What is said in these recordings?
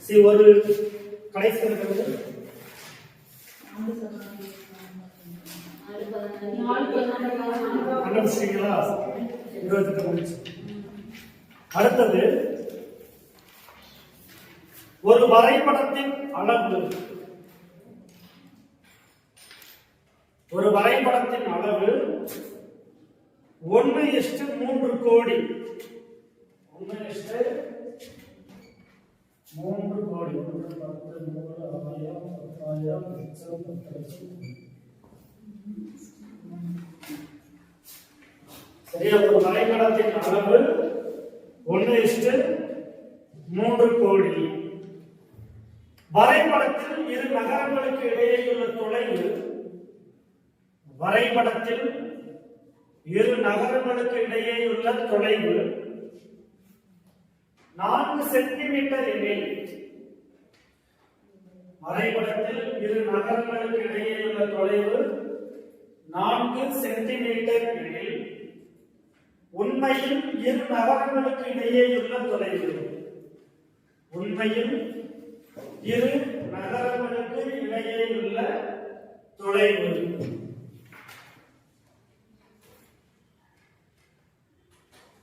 சரி, ஒரு கடைசி இருக்கிறது கண்டுபிடிச்சிட்டீங்களா? 28 முடிச்சு. அடுத்தது ஒரு வரைபடத்தின் அளவு. ஒரு வரைபடத்தின் அளவு 1:3 கோடி. 1:3 கோடி. 1, 10, 100, 1000, 10,000, லட்சம், 10,00,000. சரியா? ஒரு வரைபடத்தின் அளவு 1:3 கோடி. வரைபடத்தில் இரு நகரங்களுக்கு இடையேயுள்ள தொலைவு. வரைபடத்தில் இரு நகரங்களுக்கு இடையேயுள்ள தொலைவு 4 சென்டிமீட்டர் எனில். வரைபடத்தில் இரு நகரங்களுக்கு இடையேயுள்ள தொலைவு 4 சென்டிமீட்டர் எனில் உண்மையில் இரு நகரங்களுக்கு இடையேயுள்ள தொலைவு. உண்மையில் இரு நகரங்களுக்கு இடையேயுள்ள தொலைவு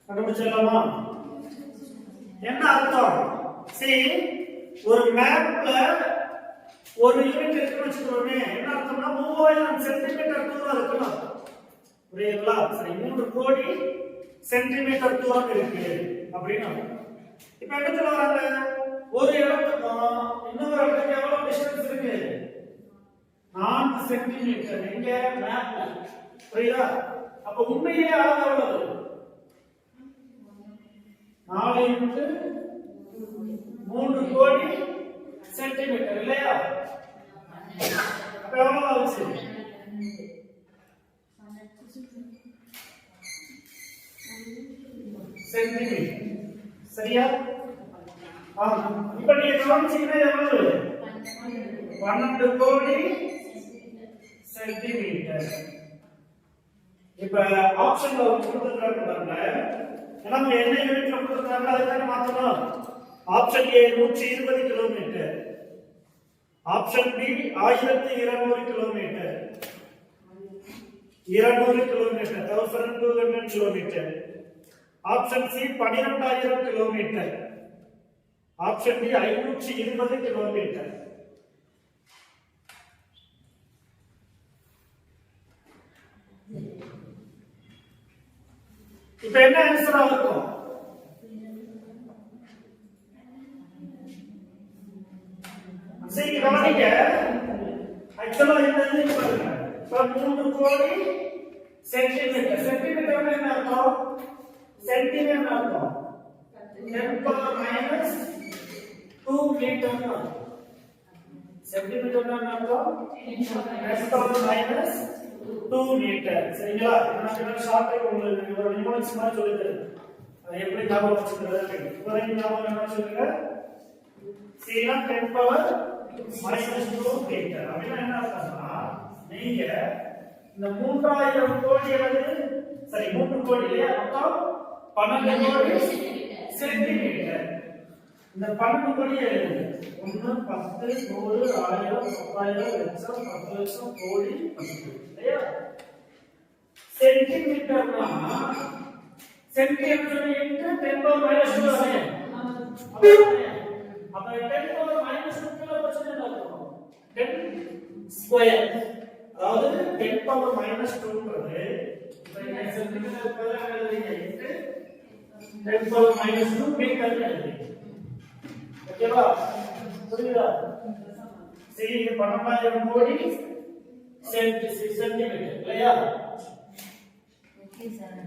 கண்டுபிடிச்சிடலாமா? என்ன அர்த்தம்? சரி, ஒரு மேப்ல ஒரு யூனிட் இருக்குன்னு வச்சுக்கிறோமே, என்ன அர்த்தம்னா 3000 சென்டிமீட்டர் தூரம் இருக்கலாம். புரியுதுங்களா? சரி, 3 கோடி சென்டிமீட்டர் தூரம் இருக்கு அப்படின்னு. இப்ப என்ன சொல்றாங்க? ஒரு இடத்துக்கும் இன்னொரு இடத்துக்கு எவ்வளவு டிஸ்டன்ஸ் இருக்கு? 4 சென்டிமீட்டர். எங்க மேப்ல? புரியுதா? அப்ப உண்மையிலே அளவு எவ்வளவு? 4×3 கோடி சென்டிமீட்டர் இல்லையா? அப்ப எவ்வளவு ஆச்சு? சென்டிமீட்டர். சரியா? இப்ப நீங்க கவனிச்சீங்கன்னா எவ்வளவு? 12 கோடி சென்டிமீட்டர். இப்ப ஆப்ஷன்ல கொடுத்துருக்காங்க, நம்ம என்ன யூனிட்ல கொடுத்துருக்காங்க அதுக்கான மாத்தணும். Option A 120 kilometre, option B 1200 kilometre, 200 kilometre, 1200 kilometre, option C 12000 kilometre, option D 520 kilometre. இப்ப என்ன ஆன்சரா இருக்கும்? சரி, கவனிங்க. ஆக்சுவலா இந்த இது பாருங்க. இப்ப 3 கோடி சென்டிமீட்டர். சென்டிமீட்டர் என்ன அர்த்தம்? சென்டிமீட்டர் அர்த்தம் 10⁻² மீட்டர். சென்டிமீட்டர் அர்த்தம் 10⁻² மீட்டர். சரிங்களா? நான் ஷார்ட்டா உங்களுக்கு ஒரு நியூமரிக்ஸ் மாதிரி சொல்லி தரேன். அதை எப்படி ஞாபகம் வச்சுக்கிறது? இப்போதை ஞாபகம் என்ன சொல்லுங்க? சீனா 10⁻² மீட்டர். அப்படின்னா என்ன அர்த்தம்னா, நீங்க இந்த 3000 கோடி சரி 3 கோடி இல்லையா? மொத்தம் 12 கோடி சென்டிமீட்டர். இந்த 12 கோடி 1, 10, 100, 1000, 10,000, லட்சம், 10,00,000, கோடி, இல்லையா? சென்டிமீட்டர்னா சென்டிமீட்டர் இன்டு 10⁻². அப்ப 10⁻² கிலோ பிரச்சனை என்ன இருக்கும்? 10 ஸ்கொயர். அதாவது 10⁻²ன்றது இப்ப இந்த சென்டிமீட்டர் பதிலா எழுதுறீங்க இன்டு 10⁻² மீட்டர் எழுதுறீங்க. ஓகேவா? புரியுதா? சரி, 12,000 கோடி சென்டிமீட்டர் இல்லையா? Okay sir.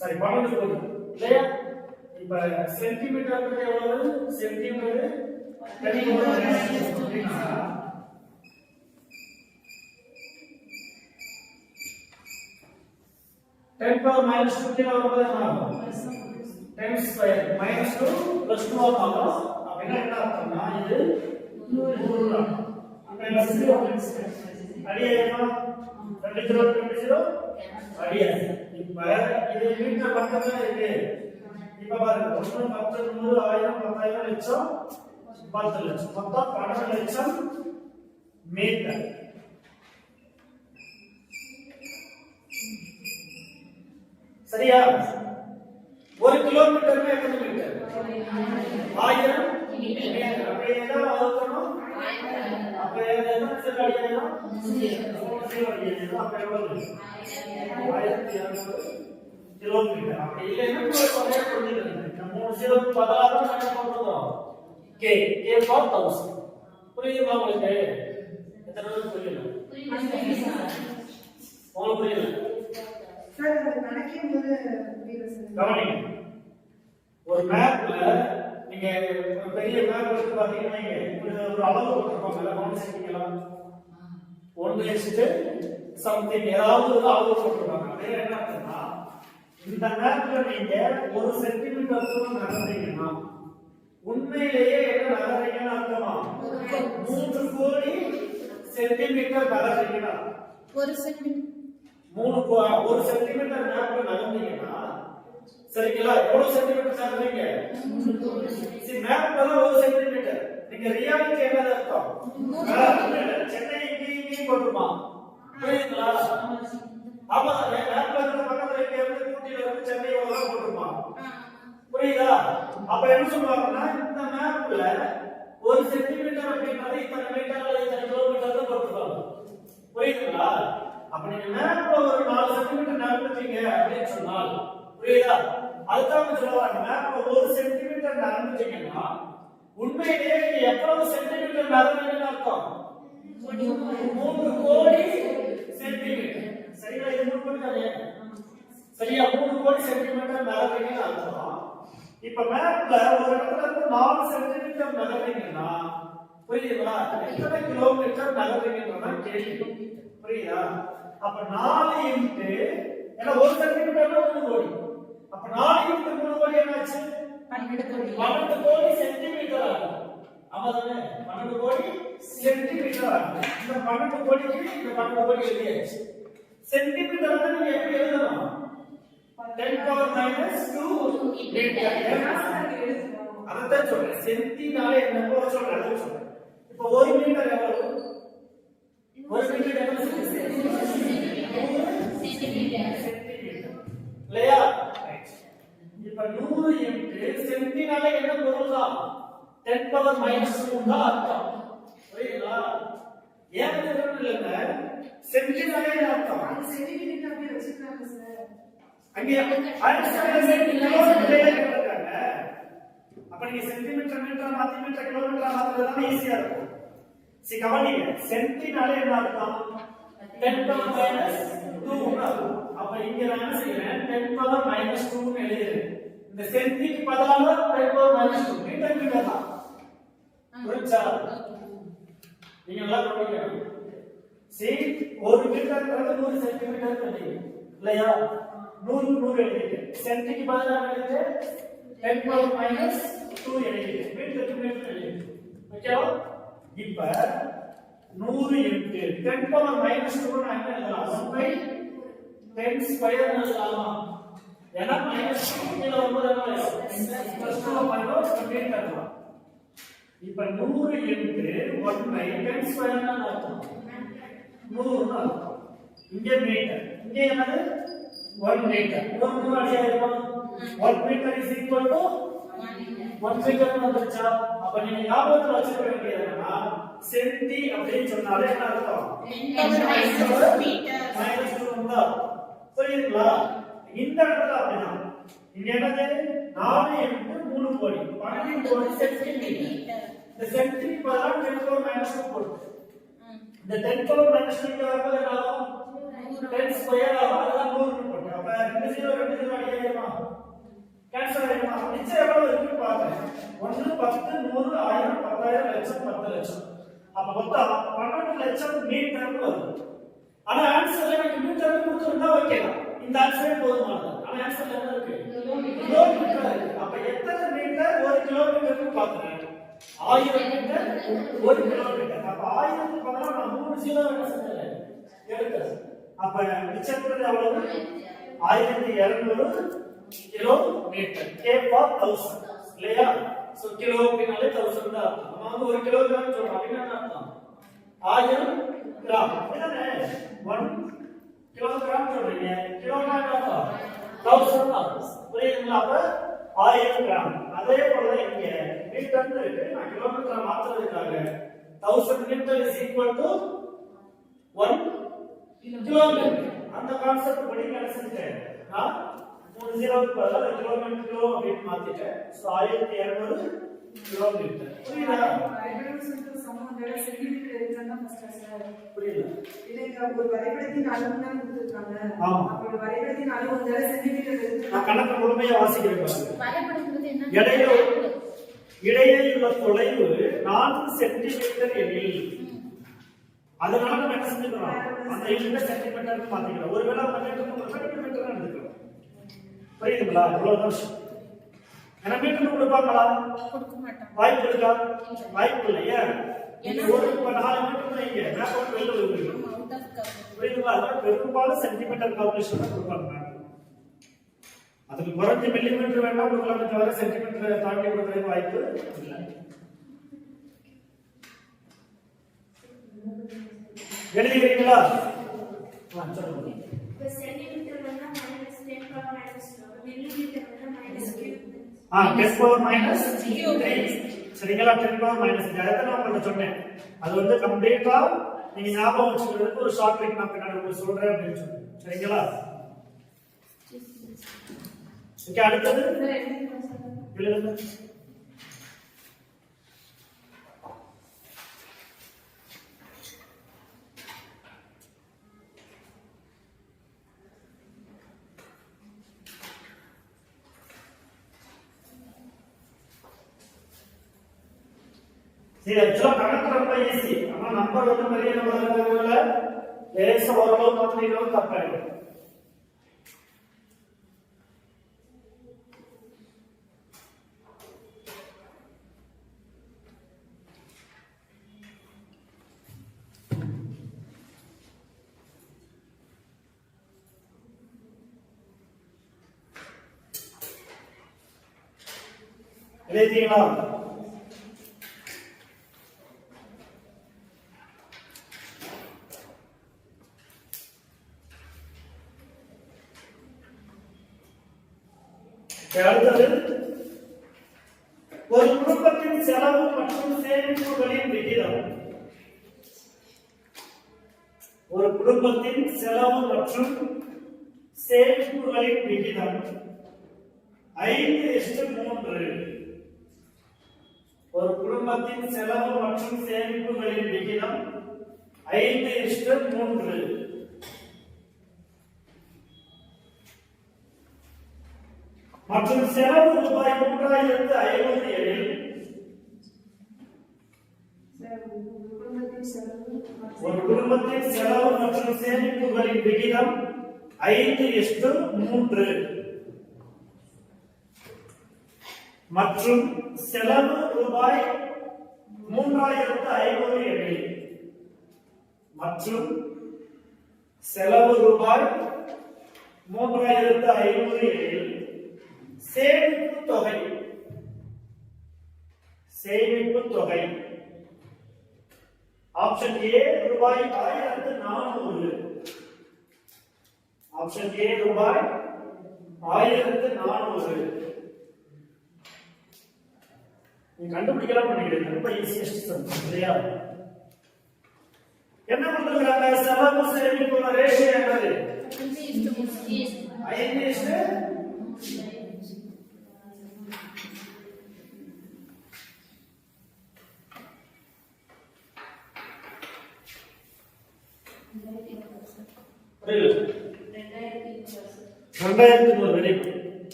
சரி, 12 கோடி இல்லையா? இப்ப சென்டிமீட்டர் எவ்வளவு? சென்டிமீட்டர் 10⁻² கிலோ ஆகும். 10 ஸ்கொயர் -2 + 2 ஆகும். அப்படின்னா என்ன அர்த்தம்னா இது 100. அப்ப என்ன அடியாயமா? 20 20 அடியாய். இப்ப இது மீட்டர் பக்கத்துல இருக்கு. இப்ப பாருங்க 1 10 100 1000 10000 லட்சம் 10 லட்சம் மொத்தம் 12 லட்சம் மீட்டர். சரியா? 1 கிலோமீட்டர்னா எத்தனை மீட்டர்? 1000 மீட்டர். அப்ப என்ன ஆகணும்? அப்ப என்ன சரி அடிக்கணும்? 0 அடிக்கணும். அப்ப எவ்வளவு? 1200 கிலோமீட்டர். அப்ப இல்ல என்ன சொல்றேன் புரியுதுங்க. நம்ம 0 க்கு பதிலா தான் என்ன பண்றோம்? k k for 1000. புரியுதா உங்களுக்கு? எத்தனை பேருக்கு புரியல? உங்களுக்கு புரியல? சார் அது கணக்கிடும் போது புரியல சார். கவனிங்க. ஒரு மேப்ல நீங்க ஒரு பெரிய மேப் எடுத்து பாத்தீங்கன்னா இப்படி ஒரு அளவு போட்டுருப்பாங்க. கவனிச்சிருக்கீங்களா? 1 சம்திங் ஏதாவது ஒரு அளவு போட்டுருப்பாங்க. அதே என்ன அர்த்தம்னா இந்த மேப்ல நீங்க 1 சென்டிமீட்டர் தூரம் நகர்ந்தீங்கன்னா உண்மையிலேயே என்ன நகர்றீங்கன்னு அர்த்தமா? 3 கோடி சென்டிமீட்டர் நகர்றீங்கன்னா 1 சென்டிமீட்டர் 1 சென்டிமீட்டர் மேப்ல நகர்ந்தீங்கன்னா சரிங்களா? எவ்வளவு சென்டிமீட்டர் நகர்றீங்க? சரி மேப்ல தான் 1 சென்டிமீட்டர். நீங்க ரியாலிட்டி என்ன அர்த்தம்? சென்னை இங்கே போட்டுமா? புரியுதுங்களா? ஆமா மேப்ல இருக்கிற பக்கத்துல இங்க இருந்து ஊட்டில இருந்து சென்னை எவ்வளவு போட்டுமா? புரியுதா? அப்ப என்ன சொல்றாங்கன்னா இந்த மேப்ல 1 சென்டிமீட்டர் அப்படின்றது இத்தனை மீட்டர் அல்லது இத்தனை கிலோமீட்டர் தான் போட்டுருக்காங்க. புரியுதுங்களா? அப்ப நீங்க மேப்ல ஒரு 4 சென்டிமீட்டர் நகர்ந்துட்டீங்க அப்படின்னு சொன்னால் புரியுதா? அதுதான் சொல்றாங்க மேப்ல 1 சென்டிமீட்டர் நகர்ந்துட்டீங்கன்னா உண்மையிலேயே நீங்க எவ்வளவு சென்டிமீட்டர் நகர்றீங்கன்னு அர்த்தம்? 3 கோடி சென்டிமீட்டர். சரியா? இது 3 கோடி தானே? சரியா? 3 கோடி சென்டிமீட்டர் நகர்றீங்கன்னு அர்த்தம். இப்ப மேப்ல ஒரு இடத்துல இருந்து 4 சென்டிமீட்டர் நகர்றீங்கன்னா புரியுதுங்களா? எத்தனை கிலோமீட்டர் நகர்றீங்கன்றத கேள்வி. புரியுதா? அப்ப 4 இன்டு ஏன்னா 1 சென்டிமீட்டர்னா 3 கோடி. அப்ப 4 இன்டு 3 கோடி என்னாச்சு? 12 கோடி சென்டிமீட்டர் ஆகும். ஆமாதானே? 12 கோடி சென்டிமீட்டர் ஆகும். இந்த 12 கோடிக்கு இந்த 12 கோடி எழுதியாச்சு. சென்டிமீட்டர் வந்து நீங்க எப்படி எழுதணும்? 10 power minus 2 மீட்டர். அதான் சொல்றேன். சென்டினாலே என்ன சொல்றேன்? அதான் சொல்றேன். இப்போ 1 மீட்டர் எவ்வளவு? 1 மீட்டர் எவ்வளவு? சென்டிமீட்டர். இல்லையா? இப்ப 100 இன்டு சென்டினாலே என்ன பொருள் தான்? 10 power minus 2 தான் அர்த்தம். புரியுதா? ஏன் தெரியல இல்ல சென்டினாலே அர்த்தம். அது சென்டிமீட்டர் அப்படியே வச்சிருக்காங்க சார். அங்க அடுத்த கிலோமீட்டர் கேட்கறாங்க. அப்ப நீங்க சென்டிமீட்டர் மீட்டர் மாத்தி மீட்டர் கிலோமீட்டர் மாத்துறது ஈஸியா இருக்கும். சரி கவனிங்க. சென்டினாலே என்ன அர்த்தம்? 10 power minus 2 அப்ப இங்க நான் என்ன செய்றேன்? 10 power minus 2 ன்னு எழுதுறேன். இந்த சென்டிக்கு பதிலாக 10 power minus 2 மீட்டர் தான். புரிஞ்சா? நீங்க நல்லா கவனிக்கணும். சரி 1 மீட்டர்ங்கிறது 100 சென்டிமீட்டர் எழுதுறீங்க. இல்லையா? 100 100 எழுதிட்டேன். சென்டிக்கு பதிலாக எழுதிட்டு 10 power minus 2 எழுதிட்டேன். மீட்டருக்கு மீட்டர் எழுதிட்டேன். ஓகேவா? இப்ப 100 இன்டு 10 power minus 2 னா என்ன எழுதலாம்? 1/10 ஸ்கொயர் எழுதலாமா? ஏன்னா minus 2 கீழ வரும்போது என்ன ஆகும்? plus 2 minus 20 எழுதலாம். இப்ப 100 இன்டு 1/10 ஸ்கொயர் னா அர்த்தம் 100 னா அர்த்தம். இங்க மீட்டர். இங்க என்னது? 1 மீட்டர். 1 மீட்டர் அடியா இருக்கும். 1 metre is equal to 1 metre வந்துருச்சா? அப்ப நீங்க ஞாபகத்துல வச்சுக்க வேண்டியது என்னன்னா சென்டி அப்படின்னு சொன்னாலே என்ன அர்த்தம்? 10 மீட்டர் minus 2 தான். புரியுதுங்களா? இந்த இடத்துல அப்படிதான். இங்க என்னது? 4 இன்டு 3 கோடி 12 கோடி சென்டிமீட்டர். இந்த சென்டிக்கு பதிலா 10 power minus 2 போடுங்க. இந்த 10 power minus 2 வரும்போது என்ன ஆகும்? 10 ஸ்கொயர் ஆகும். அதுதான் 100 ன்னு போடுங்க. அப்ப 2 0 அடியாயிருமா? கேன்சல் ஆயிருமா? நிச்சயம் எவ்வளவு இருக்குன்னு பாருங்க. 1 10 100 1000 10000 லட்சம் 10 லட்சம். அப்ப மொத்தம் 12 லட்சம் மீட்டர்னு வருது. ஆனா ஆன்சர்ல எனக்கு மீட்டர் கொடுத்திருந்தா ஓகேதான். இந்த ஆன்சரே போதுமானது. ஆனா ஆன்சர்ல என்ன இருக்கு? கிலோமீட்டர் இருக்கு. அப்ப எத்தனை மீட்டர் 1 கிலோமீட்டர்னு பாக்குறேன். 1000 மீட்டர் 1 கிலோமீட்டர். அப்ப 1000 க்கு பதிலா நான் 3 0 என்ன செஞ்சேன்? எடுத்தேன். அப்ப மிச்சம் எவ்வளவு? 1200 கிலோமீட்டர். K for 1000 இல்லையா? சோ கிலோ அப்படினாலே 1000 தான் அர்த்தம். நம்ம வந்து 1 கிலோகிராம் சொல்றோம் அப்படினா என்ன அர்த்தம்? 1000 கிராம். என்னது 1 கிலோகிராம் சொல்றீங்க. கிலோனா என்ன அர்த்தம்? 1000 தான். புரியுதுங்களா? அப்ப 1000 கிராம். அதே போல இங்க மீட்டர் இருக்கு. நான் கிலோமீட்டர் மாத்துறதுக்காக 1000 மீட்டர் is equal to 1 கிலோமீட்டர். அந்த கான்செப்ட் படி என்ன செஞ்சேன்? நான் 3 ஜீரோக்கு பதிலா கிலோமீட்டர் கிலோ அப்படின்னு மாத்திட்டேன். So 1200 kilometre. புரியுதா? புரியுது. இல்லைங்க, ஒரு வரைபடத்தின் அளவு தான் கொடுத்திருக்காங்க. ஆமா. அப்ப வரைபடத்தின் அளவு 1 சென்டிமீட்டர் இருக்கு. நான் கணக்கு முழுமையா வாசிக்கிறேன் பாருங்க. வரைபடம்ங்கிறது என்ன? இடையே உள்ள தொலைவு 4 சென்டிமீட்டர் எனில் அதனால நம்ம என்ன செஞ்சுக்கிறோம்? அந்த யூனிட் சென்டிமீட்டருக்கு மாத்திக்கிறோம். ஒருவேளை அந்த மீட்டருக்கு சென்டிமீட்டர் எடுத்துக்கிறோம். புரியுதுங்களா? இவ்வளவுதான் விஷயம். என்ன மீட்டர் கொடுப்பாங்களா? கொடுக்க மாட்டாங்க. வாய்ப்பு இருக்கா? வாய்ப்பு இல்லையா? ஒரு 4 மீட்டர் இங்க மேப் போட்டு வெளில வருவீங்க. Out of cover. புரியுதுங்களா? அதனால பெரும்பாலும் சென்டிமீட்டர் கால்குலேஷன் தான் கொடுப்பாங்க. அதுக்கு குறைஞ்ச மில்லிமீட்டர் வேணா கொடுக்கலாமே தவிர சென்டிமீட்டர் தாண்டி கொடுக்கறதுக்கு வாய்ப்பு இல்லை. எழுதிக்கிறீங்களா? சொல்லுங்க. சென்டிமீட்டர் வந்து -10 பவர் -2 மில்லிமீட்டர் வந்து -3 10 பவர் -3 சரிங்களா? 10 பவர் -3 அத நான் உங்களுக்கு சொன்னேன். அது வந்து கம்ப்ளீட்டா நீங்க ஞாபகம் வச்சுக்கிறதுக்கு ஒரு ஷார்ட் ட்ரிக் நான் பின்னாடி உங்களுக்கு சொல்றேன் அப்படின்னு சொன்னேன். சரிங்களா? ஓகே, அடுத்தது எழுதுங்க. சரி, ஆக்சுவலா கணக்கு ரொம்ப ஈஸி. ஆனா நம்பர் வந்து பெரிய நம்பர் இருக்கிறதுனால லேசா ஓரளவு மாத்தினீங்கன்னா தப்பாயிடும். எழுதிட்டீங்களா? அடுத்தது ஒரு குடும்பத்தின் செலவு மற்றும் சேமிப்புகளின் விகிதம். ஒரு குடும்பத்தின் செலவு மற்றும் சேமிப்புகளின் விகிதம் 5:3. ஒரு குடும்பத்தின் செலவு மற்றும் சேமிப்புகளின் விகிதம் 5:3. மற்றும் செலவு ரூபாய் 3500 எனில் ஒரு குடும்பத்தின் செலவு மற்றும் சேமிப்புகளின் விகிதம் 5:3 மற்றும் செலவு ரூபாய் 3500 எனில் மற்றும் செலவு ரூபாய் 3500 எனில் சேமிப்பு தொகை ஆப்ஷன் ஏ ரூபாய் 1400. ஆப்ஷன் ஏ ரூபாய் 1400. நீங்க கண்டுபிடிக்கலாம் பண்ணிக்கிறீங்க. ரொம்ப ஈஸியஸ்ட் சம் இல்லையா? என்ன பண்றாங்க? செலவு சேமிப்பு ரேஷியோ என்னது? 5:3.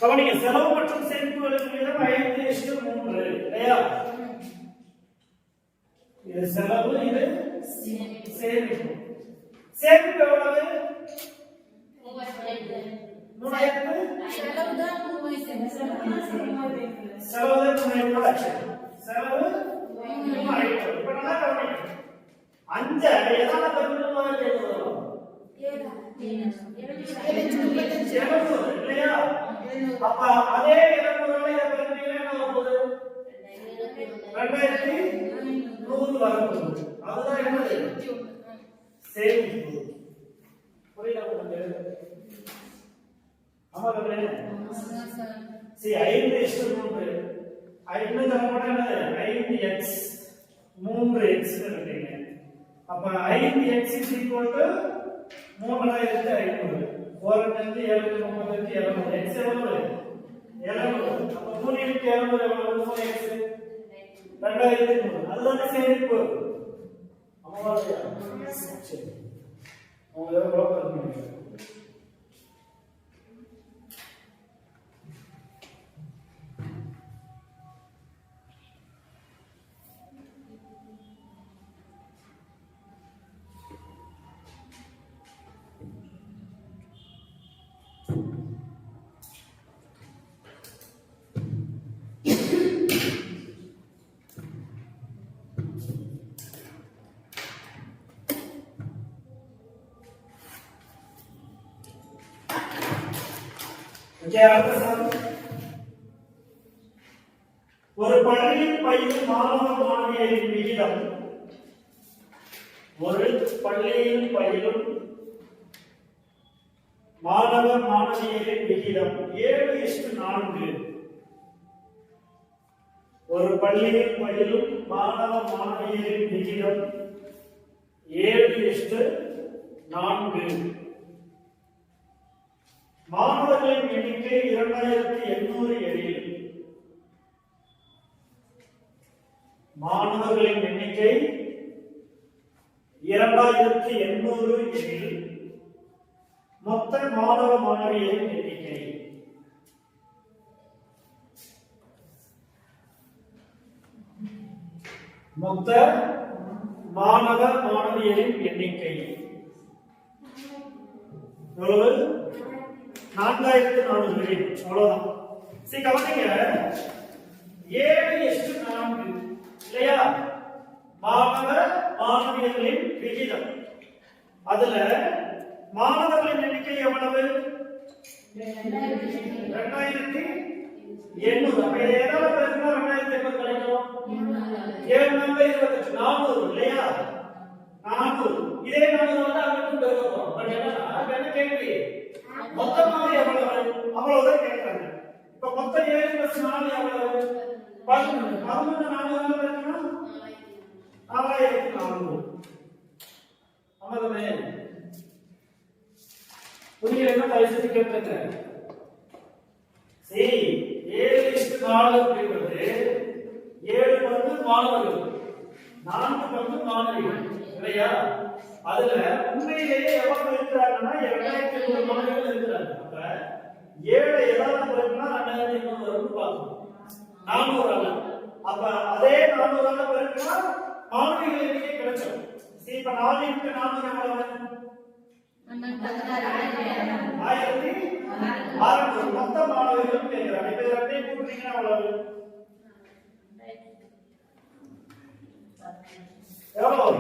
கவனிங்க, செலவு மற்றும் சேமிப்புகளுக்கு விகிதம் 5:3 இல்லையா? இது செலவு, இது சேமிப்பு. சேமிப்பு எவ்வளவு? 3000. செலவு தான் 3000. செலவு 3000. செலவு 3000. இப்ப நல்லா கவனிங்க. 5 எதால பெருக்கணும்? 7 7 அப்ப அதே 200 இதை பெருக்கினீங்கன்னா என்ன வரப்போகுது? 2100 வரப்போகுது. அதுதான் என்னது? சேமிப்பு. புரியுதா உங்களுக்கு? ஆமா தானே? சரி 5:3 5 தரப்பட்ட என்னது? 5x 3x இருக்கீங்க. அப்ப 5x = 3500. 4 7 700 x எவ்வளவு? 700. அப்ப 3 × 700 எவ்வளவு? 3x 2300. அதுதான் சேமிப்பு. அம்மாவாயா? சரி. அவங்க எவ்வளவு பண்ணுவீங்க? ஒரு பள்ளியில் பயிலும் மாணவ மாணவியரின் விகிதம் ஒரு பள்ளியில் பயிலும் மாணவ மாணவியரின் விகிதம் 7:4. ஒரு பள்ளியில் பயிலும் மாணவ மாணவியரின் விகிதம் 7:4. மாணவர்களின் எண்ணிக்கை 2800 எனில் மாணவர்களின் எண்ணிக்கை 2800 எனில் மொத்த மாணவ மாணவியரின் எண்ணிக்கை மொத்த மாணவ மாணவியரின் எண்ணிக்கை எவ்வளவு? 4400. அவ்வளவுதான். சரி கவனிங்க, 7:4 இல்லையா? மாணவ மாணவியர்களின் விகிதம். அதுல மாணவர்களின் எண்ணிக்கை எவ்வளவு? 2800. அப்ப எதால பெருக்கினா 2800 கிடைக்கும்? 728 400 இல்லையா? 400. இதே 400 வந்து அங்கிட்டு பெருக்க போறோம். பட் என்ன கேள்வி? மொத்தமாக எவ்வளவு? அவ்வளவுதான் கேட்கறாங்க. இப்ப மொத்தம் 7 + 4 எவ்வளவு? 11. 11 400 பெருக்கினா 4400. ஆமாதானே? புரியலன்னா தயவுசெய்து கேட்குங்க. சரி 7:4 அப்படிங்கிறது 7 பங்கு மாணவர்கள் 4 பங்கு மாணவிகள் இல்லையா? அதுல உண்மையிலேயே எவ்வளவு இருக்கிறாங்கன்னா 2800 மாணவிகள் இருக்கிறாங்க. அப்ப 7 ஏதாவது பெருக்கினா 2800 வரும்னு பார்க்கணும். 400 அல்ல. அப்ப அதே 400 ஆல பெருக்கினா மாணவிகள் எண்ணிக்கை கிடைச்சிடும். சரி இப்ப 4 × 4 எவ்வளவு? 1600. மொத்த மாணவர்கள் கேட்கிறாங்க. இப்ப ரெண்டையும் கூட்டினீங்கன்னா எவ்வளவு? எவ்வளவு?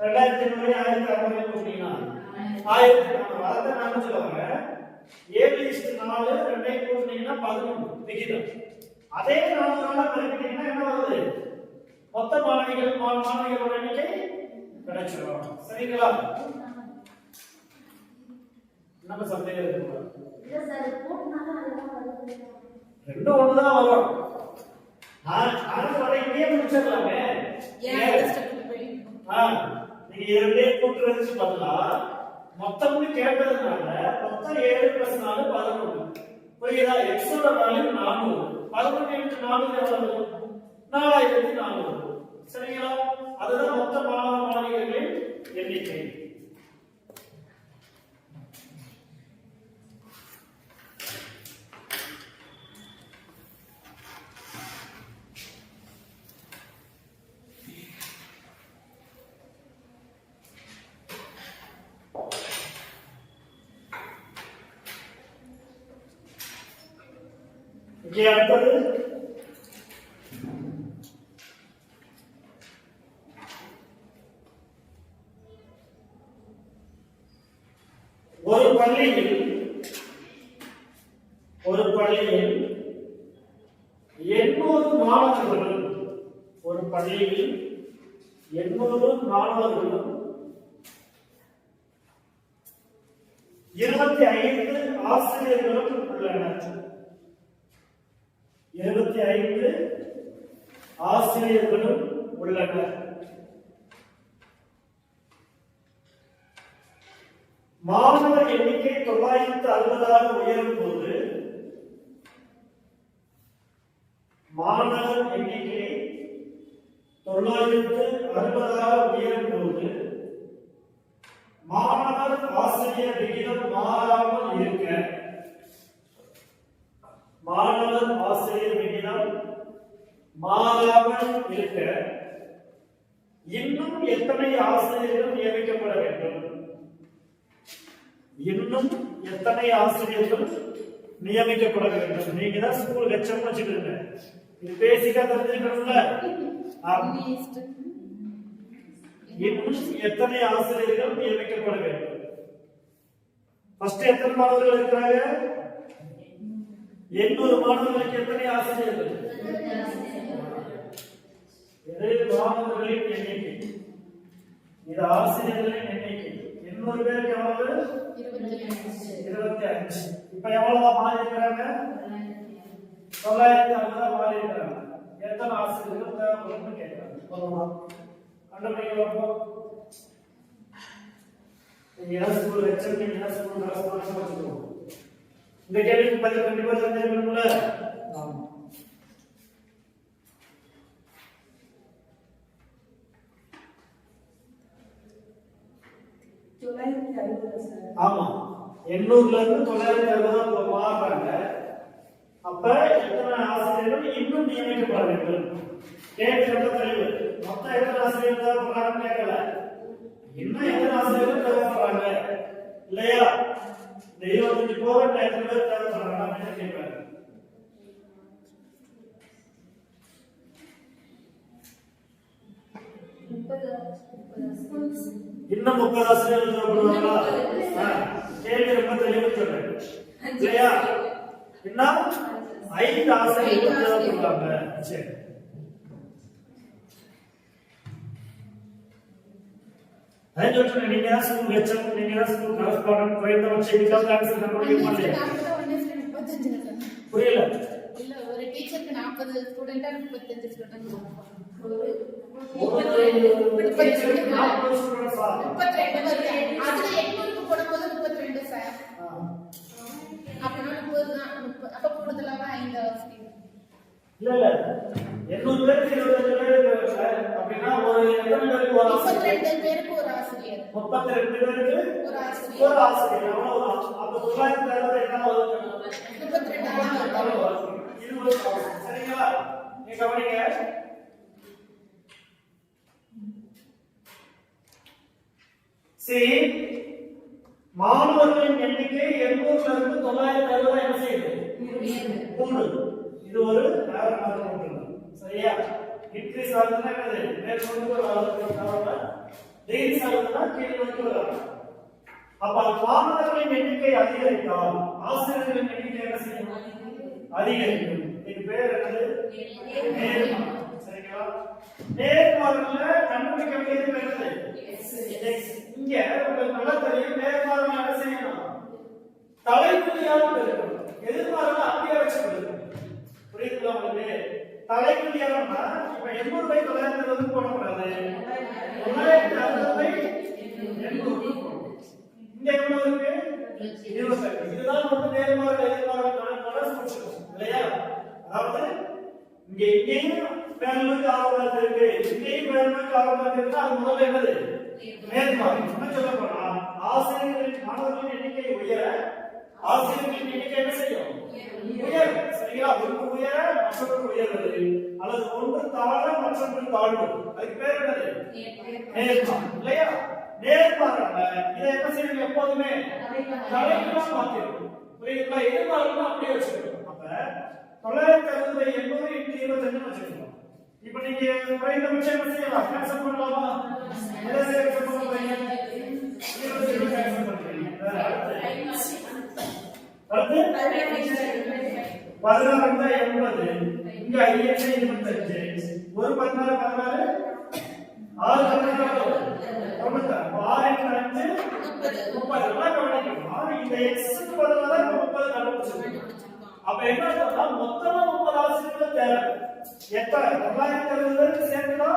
2500 1600 கூட்டினீங்கன்னா 1400. அதான் நான் சொல்லுவாங்க 7:4 ரெண்டையும் கூட்டினீங்கன்னா 11 விகிதம். அதே 400 பெருக்கிட்டீங்கன்னா என்ன வருது? மொத்த மாணவிகளோட எண்ணிக்கை கிடைச்சிடும். சரிங்களா? நம்ம சந்தேகம் இருக்கு. இல்ல சார் போட்னால அதெல்லாம் வருது. ரெண்டும் ஒண்ணுதான் வரும். ஆனா வரையிலே முடிச்சிடலாமே. நீங்க இரண்டே கூட்டுறதுக்கு பதிலா மொத்தம்னு கேட்டதுனால மொத்தம் 7 + 4 11. புரியுதா? x ஓட வேல்யூ 400. 11 × 4 எவ்வளவு? 4400. சரிங்களா? அதுதான் மொத்த மாணவ மாணவியர்களின் எண்ணிக்கை. இங்கே அடுத்தது ஒரு பள்ளியில் மாணவர்களும் ஒரு பள்ளியில் 800 மாணவர்களும் 25 ஆசிரியர்களும் உள்ளனர். 25 ஆசிரியர்களும் உள்ளனர். மாணவர் எண்ணிக்கை 960 உயரும் போது மாணவர் எண்ணிக்கை 960 உயரும் போது மாணவர் ஆசிரியர் விகிதம் மாறாமல் இருக்க மாணவர் ஆசிரியர் விகிதம் மாறாமல் இருக்க இன்னும் எத்தனை ஆசிரியர்கள் நியமிக்கப்பட வேண்டும்? இன்னும் எத்தனை ஆசிரியர்கள் நியமிக்கப்பட வேண்டும்? நீங்க தான் ஸ்கூல் ஹெச்எம் வச்சுக்கோங்க. இது பேசிக்கா தெரிஞ்சுக்கணும்ல. இன்னும் எத்தனை ஆசிரியர்கள் நியமிக்கப்பட வேண்டும்? ஃபர்ஸ்ட் எத்தனை மாணவர்கள் இருக்கிறாங்க? 800 மாணவர்களுக்கு எத்தனை ஆசிரியர்கள்? இது மாணவர்களின் எண்ணிக்கை, இது ஆசிரியர்களின் எண்ணிக்கை. 800 பேருக்கு எவ்வளவு? 25. இப்ப எவ்வளவு மாறி இருக்கிறாங்க? 960 மாறி இருக்கிறாங்க. எத்தனை ஆசிரியர்கள் தேவைப்படும்னு கேட்கிறாங்க. சொல்லலாம் கண்டுபிடிக்கிறப்போ நீங்க ஸ்கூல் ஹெச்எம், நீங்க ஸ்கூல் கரஸ்பாண்டன்ட் வச்சுக்கோங்க. இந்த கேள்விக்கு பதில் கண்டிப்பா தெரிஞ்சிருக்கணும்ல. ஆமா. ஆமா, 800ல இருந்து 960 மாறுறாங்க. அப்ப எத்தனை ஆசிரியர்கள் இன்னும் நியமிக்கப்பட வேண்டும்? கேள்வி ரொம்ப தெளிவு. மொத்தம் எத்தனை ஆசிரியர்கள் தேவைப்படுறாங்கன்னு கேட்கல, இன்னும் எத்தனை ஆசிரியர்கள் தேவைப்படுறாங்க இல்லையா? இந்த 25 போக எத்தனை பேர் தேவைப்படுறாங்க அப்படின்னு கேட்பாங்க. இன்னும் 30 ஆசிரியர்கள் தேவைப்படுவாங்களா? கேள்வி ரொம்ப தெளிவு சொல்றேன் இல்லையா? இன்னும் 5 ஆசிரியர்கள் தேவைப்படுறாங்க. சரி, நீங்க ஸ்கூல் ஹெச்எம், நீங்க ஸ்கூல் கரஸ்பாண்டன்ட், குறைந்தபட்ச இதுக்காக ஆன்சர் கண்டுபிடிக்க மாட்டீங்க. புரியல? இல்ல, ஒரு டீச்சருக்கு 40 ஸ்டூடெண்டா 35 ஸ்டூடெண்ட் ஒரு டீச்சருக்கு 40 ஸ்டூடண்ட்ஸா? 32 வருது. அதுல 800க்கு போடும்போது 32 சார். அப்பனா 30 தான். அப்ப கூடுதலாக 5 ஆசிரியர். இல்ல 800 பேருக்கு 25 பேருக்கு சார். அப்படினா ஒரு எத்தனை பேருக்கு ஒரு ஆசிரியர்? 32 பேருக்கு ஒரு ஆசிரியர். 32 பேருக்கு ஒரு ஆசிரியர். அவ்வளவுதான். அப்ப 960 என்ன வருது? 32 வருது. இது ஒரு சரிங்களா? நீங்க கவனிங்க. சரி, மாணவர்களின் எண்ணிக்கை 800ல இருந்து 960 என்ன செய்யுது? கூடுது. இது ஒரு நேரமாக மட்டும்தான். சரியா? இன்க்ரீஸ் ஆகுதுன்னா என்னது? மேற்கொண்டு ஒரு அளவுக்கு டிகிரீஸ் ஆகுதுன்னா கீழ் நோக்கி வரும். அப்ப மாணவர்களின் எண்ணிக்கை அதிகரித்தால் ஆசிரியர்களின் எண்ணிக்கை என்ன செய்யும்? அதிகரிக்கும். இதுக்கு பேர் என்னது? நேர்மாறு. சரிங்களா? நேர்மாறுல கண்டுபிடிக்க வேண்டியது என்னது? இங்க உங்களுக்கு நல்லா தெரியும். நேர்மாறுல என்ன செய்யணும்? தலைப்புலியாக இருக்கணும். எதிர்மாறுல அப்படியே வச்சுக்கணும். புரியுதுங்களா உங்களுக்கு? தலைப்புலியாகனா இப்ப 800 பை 960 போடக்கூடாது. 960 பை 800 போடணும். இங்க எவ்வளவு இருக்கு? 25. இதுதான் வந்து நேர்மாறு எதிர்மாறு கணக்கு முடிச்சிடும் இல்லையா? அதாவது இங்க இங்கேயும் மேல்நோக்கி ஆரோக்கியம் இருக்கு, இங்கேயும் மேல்நோக்கி ஆரோக்கியம் இருக்கு. அது முதல்ல என்னது? நேர்மாறு. என்ன சொல்ல போனா ஆசிரியர்களின் மாணவர்களின் எண்ணிக்கை உயர ஆசிரியர்களின் எண்ணிக்கை என்ன செய்யும்? உயர். சரிங்களா? ஒன்று உயர மற்றொன்று உயர்வது, அல்லது ஒன்று தாழ மற்றொன்று தாழ்வது. அதுக்கு பேர் என்னது? நேர்மாறு இல்லையா? நேர்மாறான இதை என்ன செய்யணும்? எப்போதுமே தலைகீழா மாத்திரும். புரியுதுங்களா? எதிர்மாறுனா அப்படியே வச்சுக்கணும். அப்ப 960 800 × 25 வச்சுக்கணும். இப்ப நீங்க குறைந்தபட்சம் என்ன செய்யலாம்? கேன்சல் பண்ணலாமா? எதை கேன்சல் பண்ண போறீங்க? 25 கேன்சல் பண்றீங்க. அடுத்து 16 இருந்தா 80, இங்க IX 25, ஒரு 16 16 6 16 30, 6 5 30. எல்லாம் கவனிக்கணும். இந்த X க்கு பதிலா தான் 30 கண்டுபிடிச்சிருக்கோம். அப்ப என்ன அர்த்தம்னா மொத்தமா 30 ஆசிரியர்கள் தேவை. எத்தனை 960 பேருக்கு சேர்த்துனா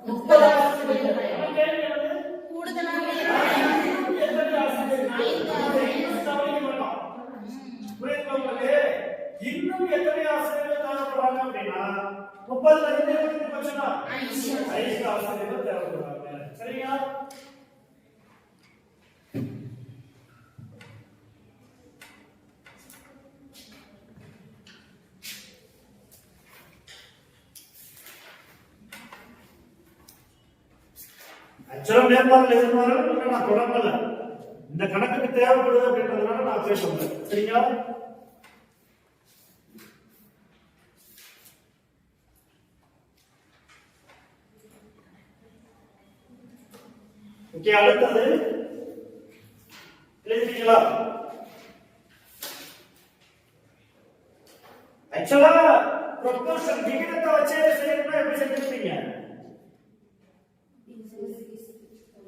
30 ஆசிரியர்கள். நம்ம கேள்வி என்னது? கூடுதலாக எத்தனை ஆசிரியர்கள்? கவனிக்க மாட்டோம். புரியுதுங்களா உங்களுக்கு? இன்னும் எத்தனை ஆசிரியர்கள் தேவைப்படுறாங்க அப்படின்னா 30ல இருந்து 20 பட்சம்னா 5 ஆசிரியர்கள் தேவைப்படுறாங்க. சரியா? ஆக்சுவலா நேர்மாறல் எதிர்மாறல் நான் தொடங்கல. இந்த கணக்குக்கு தேவைப்படுது அப்படின்றதுனால நான் பேசுறேன். சரிங்களா? ஓகே, அடுத்தது எழுதிட்டீங்களா? ஆக்சுவலா ப்ரொபோர்ஷன் விகிதத்தை வச்சே செய்யணும்னா எப்படி செஞ்சிருப்பீங்க?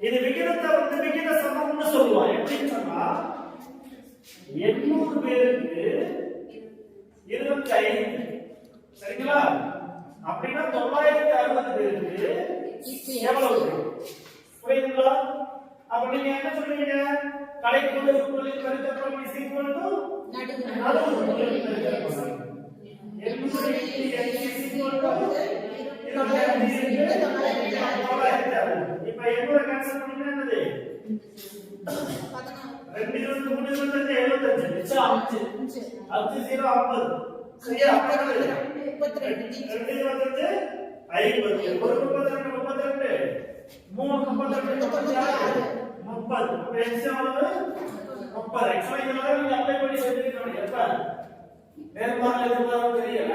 இது விகிதத்தை விகித சமம்னு சொல்லுவோம். எப்படின்னு சொன்னா 800 பேருக்கு 25, சரிங்களா? அப்படின்னா 960 பேருக்கு எவ்வளவு? புரியுதுங்களா? அப்ப நீங்க என்ன சொல்றீங்க? கடைக்குள்ள உட்பொருளின் பெருக்கற்பலம் இஸ் ஈக்குவல் டு நடுவு உட்பொருளின் பெருக்கற்பலம். 800 x is equal to 25 இப்ப 800 கேன்சல் பண்ணீங்கன்னா என்னது? 2 3 25 75 மிச்சம் 5 5 0 50. சரியா? 32 2 25 50 ஒரு 32 32 3 32 36 30. அப்ப x எவ்வளவு? 30. ஆக்சுவலா இதெல்லாம் நீங்க அப்ளை பண்ணி செஞ்சிருக்கீங்க. எப்ப நேர்மாறல் எதிர்மாறல் தெரியல,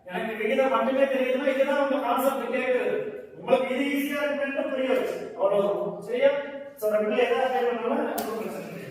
எனக்கு விகிதம் மட்டுமே தெரியுதுன்னா இதுதான் உங்க கான்செப்ட் கேக்குறது. உங்களுக்கு இது ஈஸியா இருக்குன்னு புரிய வச்சு அவ்வளவுதான். சரியா? சோ ரெண்டுல ஏதாவது கேட்கணும்னா ஒன்றும் பிரச்சனை இல்லை.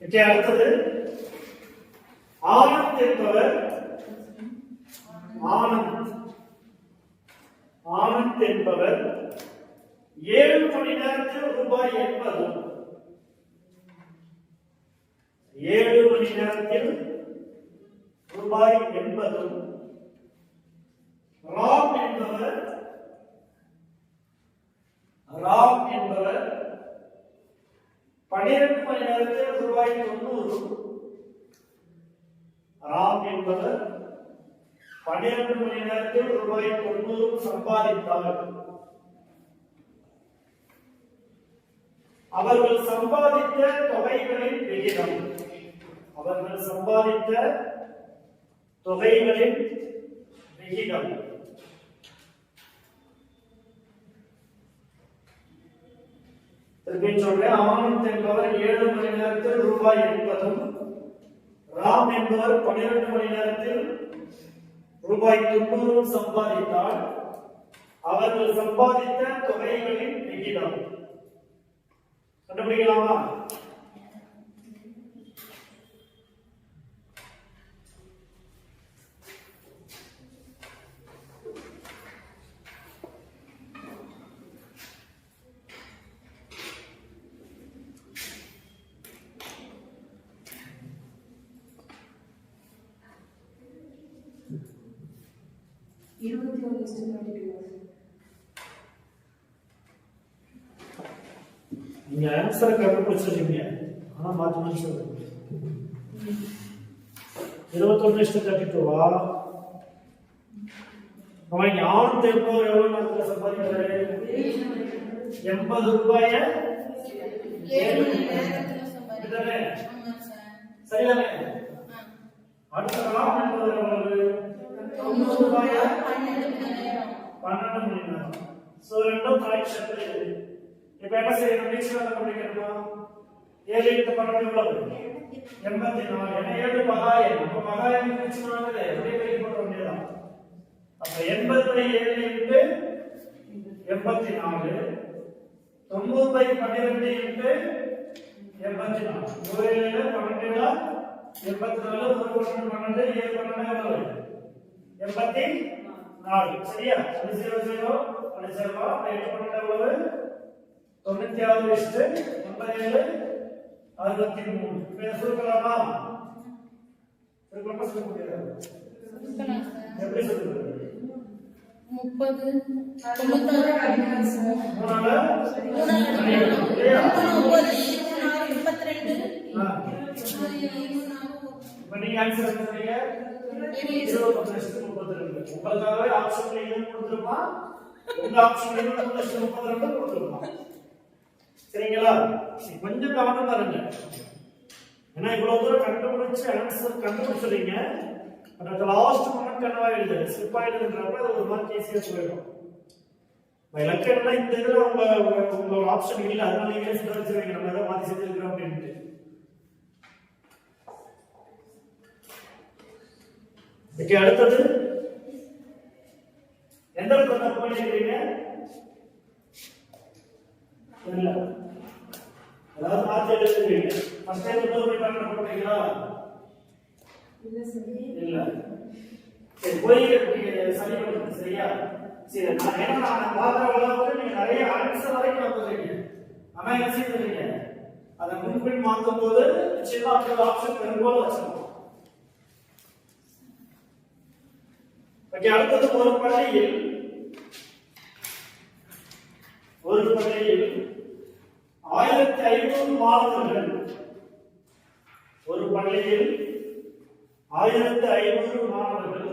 ஓகே, அடுத்தது ஆனந்த் என்பவர் ஆனந்த் என்பவர் 7 மணி நேரத்தில் ரூபாய் 80 7 மணி நேரத்தில் ரூபாய் 80 ராம் என்பவர் 12 மணி நேரத்தில் ரூபாய் 90 ராம் என்பவர் 12 மணி நேரத்தில் ரூபாய் 90 சம்பாதித்தார். அவர்கள் சம்பாதித்த தொகைகளின் விகிதம் சொல்றேன். ஆனந்த் என்பவர் 7 மணி நேரத்தில் ரூபாய் 80, ராம் என்பவர் 12 மணி நேரத்தில் ரூபாய் 90 சம்பாதித்தார். அவர்கள் சம்பாதித்த தொகைகளின் விகிதம் கண்டுபிடிக்கலாமா? நீங்க ஆன்சரை கண்டுபிடிச்சிருக்கீங்க, ஆனா மாற்றி மாற்றி சொல்றீங்க. 21:32வா? அவன் ஆனந்த் என்பவர் எவ்வளவு நேரத்தில் சம்பாதிக்கிறாரு? 80 ரூபாய 7 மணி நேரத்தில் சம்பாதிக்கிறாரு. சரிதானே? அடுத்த காலம் என்பது எவ்வளவு? 90 ரூபாயா? 12 மணி நேரம். சோ ரெண்டும் ஃபிராக்ஷன்ல இருக்கு. இப்போ என்ன செய்யணும்? மீச்சம் கண்டுபிடிக்கணுமா? 7 × 12 எவ்வளவு? 84. ஏன்னா 7 பகாயம். அப்ப பகாயம் மீச்சமானது அப்படியே வெளியே போட வேண்டியதுதான். அப்ப 80/7 × 84 90/12 × 84. ஒரு 7 12 84 ஒரு 12 7 12 எவ்வளவு? 84. சரியா? அது 00 அது 0 8 12 எவ்வளவு? 96 87 63. இப்ப சுருக்கலாமா? சுருக்கலாமா சொல்ல முடியாது. எப்படி சொல்றது? 30 96 நீங்க ஆன்சர் பண்ணுவீங்க 2032. உங்களுக்காகவே ஆப்ஷன்ல இது கொடுத்துருப்பா, உங்க ஆப்ஷன்ல 2032 கொடுத்துருப்பா. சரிங்களா? கொஞ்சம் கவனமா இருங்க. ஏன்னா இவ்வளவு தூரம் கண்டுபிடிச்சு ஆன்சர் கண்டுபிடிச்சிருங்க. பட் லாஸ்ட் மொமெண்ட் என்னவாயிடுது? ஸ்லிப் ஆயிடுதுன்றப்ப அது ஒரு மார்க் ஈஸியா போயிடும். இலக்கணம்னா இந்த இதுல உங்களோட ஆப்ஷன் இல்லை, அதனால நீங்களே சொல்ல வச்சிருவீங்க நம்ம ஏதாவது மாத்தி செஞ்சிருக்கிறோம் அப்படின்ட்டு. ஓகே, அடுத்தது எந்த இடத்துல தப்பு பண்ணிக்கிறீங்க? இல்ல, அதாவது மாத்தி எழுதுறீங்க. ஃபர்ஸ்ட் டைம் 90 பண்ண போறீங்களா? இல்ல. சரி, போய் சரி பண்ணுங்க. சரியா? சரி, நான் பாக்குற அளவுக்கு நீங்க நிறைய ஆன்சர் வரைக்கும் வந்துடுறீங்க. ஆனா என்ன செய்யறீங்க? அதை முன்பின் மாற்றும் போது நிச்சயமா அந்த ஆப்ஷன் பெரும்பாலும் வச்சிருக்கோம். ஓகே, அடுத்தது ஒரு பள்ளியில் 1500 மாணவர்கள், ஒரு பள்ளியில் 1500 மாணவர்கள்,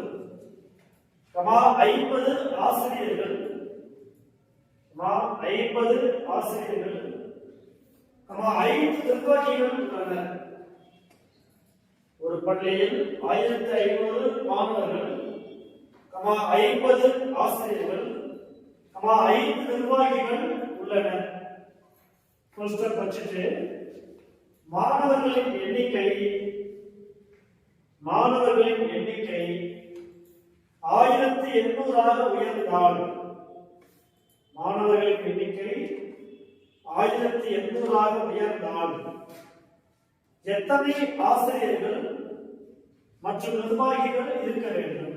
50 ஆசிரியர்கள், 50 ஆசிரியர்கள், 5 நிர்வாகிகள் உள்ளனர். ஒரு பள்ளியில் 1500 மாணவர்கள், 50 ஆசிரியர்கள், 5 நிர்வாகிகள் உள்ளனர். புஸ்தகம் வச்சுட்டு மாணவர்களின் எண்ணிக்கை 1800 உயர்ந்தால், மாணவர்களின் எண்ணிக்கை 1800 உயர்ந்தால் எத்தனை ஆசிரியர்கள் மற்றும் நிர்வாகிகள் இருக்க வேண்டும்?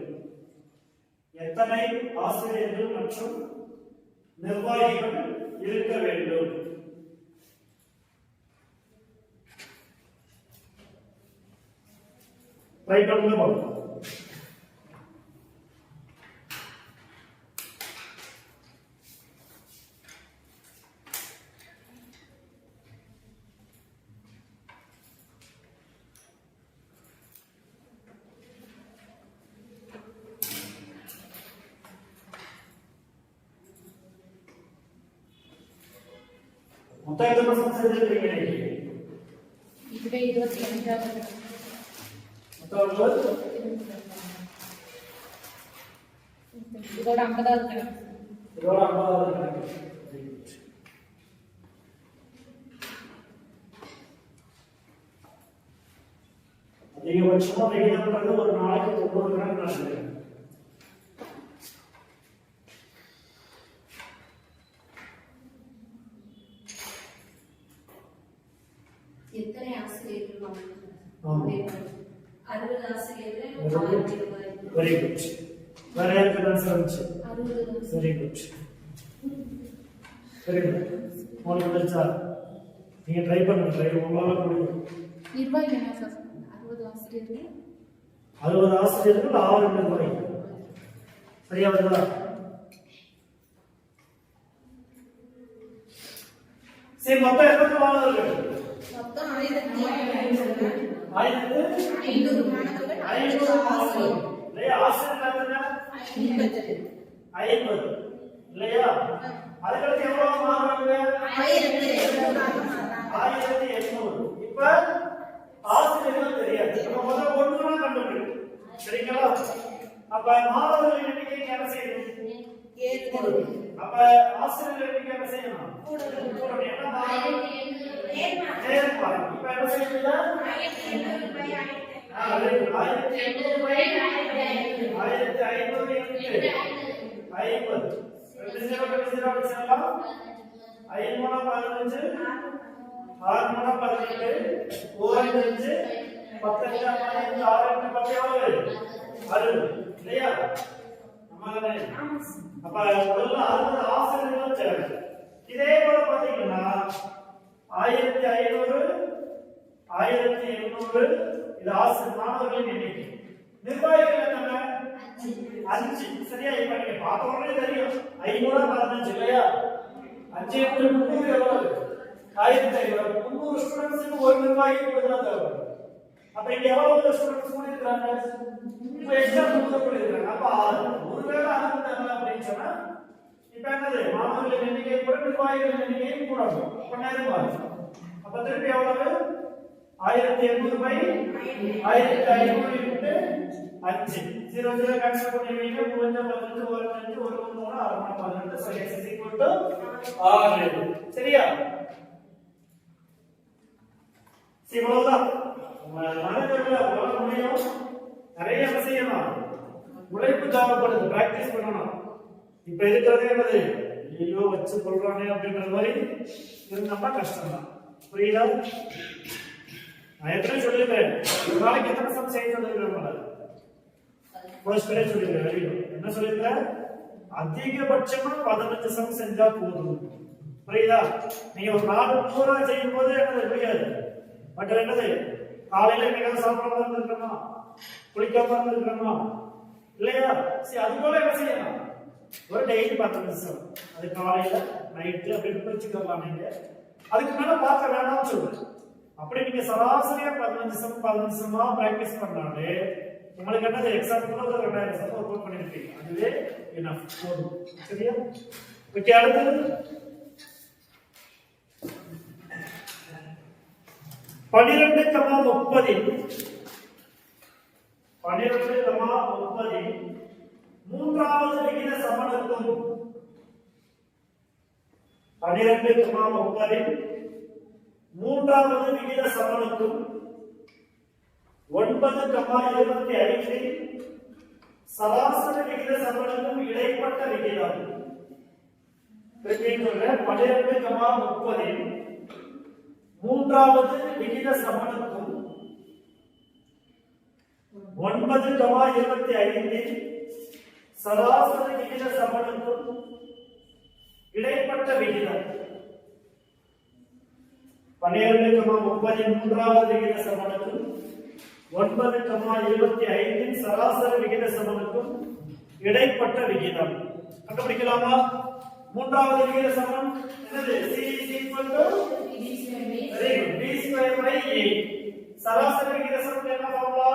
எத்தனை ஆசிரியர்கள் மற்றும் நிர்வாகிகள் இருக்க வேண்டும்? ட்ரை பண்ணுங்க பார்ப்போம். மொத்தம் எத்தனை பர்சன்ட் செஞ்சிருக்கீங்க? இதுவே 25 இதோட 50வது கணக்கு. இதோட 50வது கணக்கு. அதிகபட்சமா விகிதம் பண்றது ஒரு நாளைக்கு 90 கணக்கு நடக்குது. எத்தனை ஆசிரியர்கள் வாங்க? ஆமா. 60 ஆசிரியர்கள். Very good. வேற யாருக்கு ஆன்சர் வந்துச்சு? 60. Very good. Very good. உங்களுக்கு வந்துச்சா? நீங்க ட்ரை பண்ணுங்க. ட்ரை உங்களால முடியும். நிர்வாகி என்ன சார்? 60 ஆசிரியர்கள். 60 ஆசிரியர்கள் 6 நிர்வாகிகள். சரியா வருதா? சரி, மொத்தம் எத்தனை மாணவர்கள்? மொத்தம் 1500 மாணவர்கள், 500 மாணவர்கள். இல்லையா? ஆசிரியர்கள் எத்தனை? 50. இல்லையா? அதுக்கடுத்து எவ்வளவு மாறுறாங்க? 1800. 1800. இப்ப ஆசிரியர்கள் தெரியாது. நம்ம முதல்ல ஒண்ணுனா கண்டுபிடிக்கணும். சரிங்களா? அப்ப மாணவர்கள் எண்ணிக்கைக்கு என்ன செய்யணும்? அப்ப ஆசிரியர்கள் எண்ணிக்கை என்ன செய்யணும்? கூடணும். என்ன மாறணும்? நேர்மாறு. இப்ப என்ன செய்யுது? 1800 by 1500 by 1500 50. 2 0 அடிச்சலாம். 5 3 15 6 3 18 4 5 15 15 6 10 எவ்வளவு? 60 இல்லையா? நம்மளே அப்ப முதல்ல 60 ஆசிரியர்கள் தேவை. இதே போல பாத்தீங்கன்னா 1500 1800 இது ஆசிரியர் மாணவர்களின் எண்ணிக்கை. நிர்வாகிகள் எத்தனை? 5. சரியா? இப்ப நீங்க பார்த்த உடனே தெரியும் 5 15 இல்லையா? 5 300 எவ்வளவு? 1500. 300 ஸ்டூடண்ட்ஸ்க்கு ஒரு நிர்வாகி கொடுக்கலாம் தேவை. அப்ப இங்க எவ்வளவு ஸ்டூடண்ட்ஸ் கூடியிருக்காங்க? இப்ப எக்ஸ்ட்ரா 300 கூடியிருக்காங்க. அப்ப ஒருவேளை 60 தேவை அப்படின்னு சொன்னா இப்ப என்னது? மாணவர்களின் எண்ணிக்கை கூட நிர்வாகிகளின் எண்ணிக்கையும் கூடணும். அப்ப நேர்மாறு. அப்ப திருப்பி எவ்வளவு? 1800 by 1500 into 5. 0 0 கேன்சல் பண்ணிடுவீங்க. 3 15 1 5 1 3 6 12. So x is equal to 6. சரியா? இவ்வளவுதான். மனதில் போல முடியும். நிறைய செய்யணும். உழைப்பு தேவைப்படுது. பிராக்டிஸ் பண்ணணும். இப்ப இருக்கிறது என்னது? ஐயோ வச்சு சொல்றானே அப்படின்ற மாதிரி இருந்தா கஷ்டம் தான். புரியுதா? நான் எத்தனை சொல்லிருக்கேன்? ஒரு நாளைக்கு எத்தனை சம் செய்ய சொல்லிருக்கேன்? ஃபர்ஸ்ட் சொல்லிருக்கேன். என்ன சொல்லிருக்கேன்? அதிகபட்சமா 15 சம் செஞ்சா போதும். புரியுதா? நீங்க ஒரு நாள் பூரா செய்யும் போது என்னது புரியாது. பட் என்னது? காலையில என்னைக்காவது சாப்பிடாம இருந்திருக்கணுமா? குளிக்காம இருந்திருக்கணுமா? இல்லையா? சரி, அது போல என்ன செய்யலாம்? ஒரு டெய்லி 15 சம். அது காலையில நைட்டு அப்படின்னு பிரிச்சுக்கலாம். நீங்க அதுக்கு மேல பார்க்க வேணாம்னு சொல்றேன். அப்படி நீங்க சராசரியா 15 சமமா பிராக்டிஸ் பண்ணாலே உங்களுக்கு என்னது? எக்ஸாம்பிள் 2000 சம் ஒர்க் பண்ணிருக்கீங்க. அதுவே எனஃப் போதும். சரியா? ஓகே, அடுத்து 12,30 12,30 மூன்றாவது விகித சமனுக்கும் 12,30 மூன்றாவது விகித சமனுக்கும் 9,25 சராசரி விகித சமனுக்கும் இடைப்பட்ட விகிதம். 12,30 மூன்றாவது விகித சமனுக்கும் 9,25 சராசரி விகித சமனுக்கும் இடைப்பட்ட விகிதம். 12,30 மூன்றாவது விகித சமனுக்கும் 9,25 சராசரி விகித சமனுக்கும் இடைப்பட்ட விகிதம். கண்டுபிடிக்கலாமா? மூன்றாவது விகித சமன் என்னது? c is equal to b square by a. சராசரி விகித சமன் என்ன formula?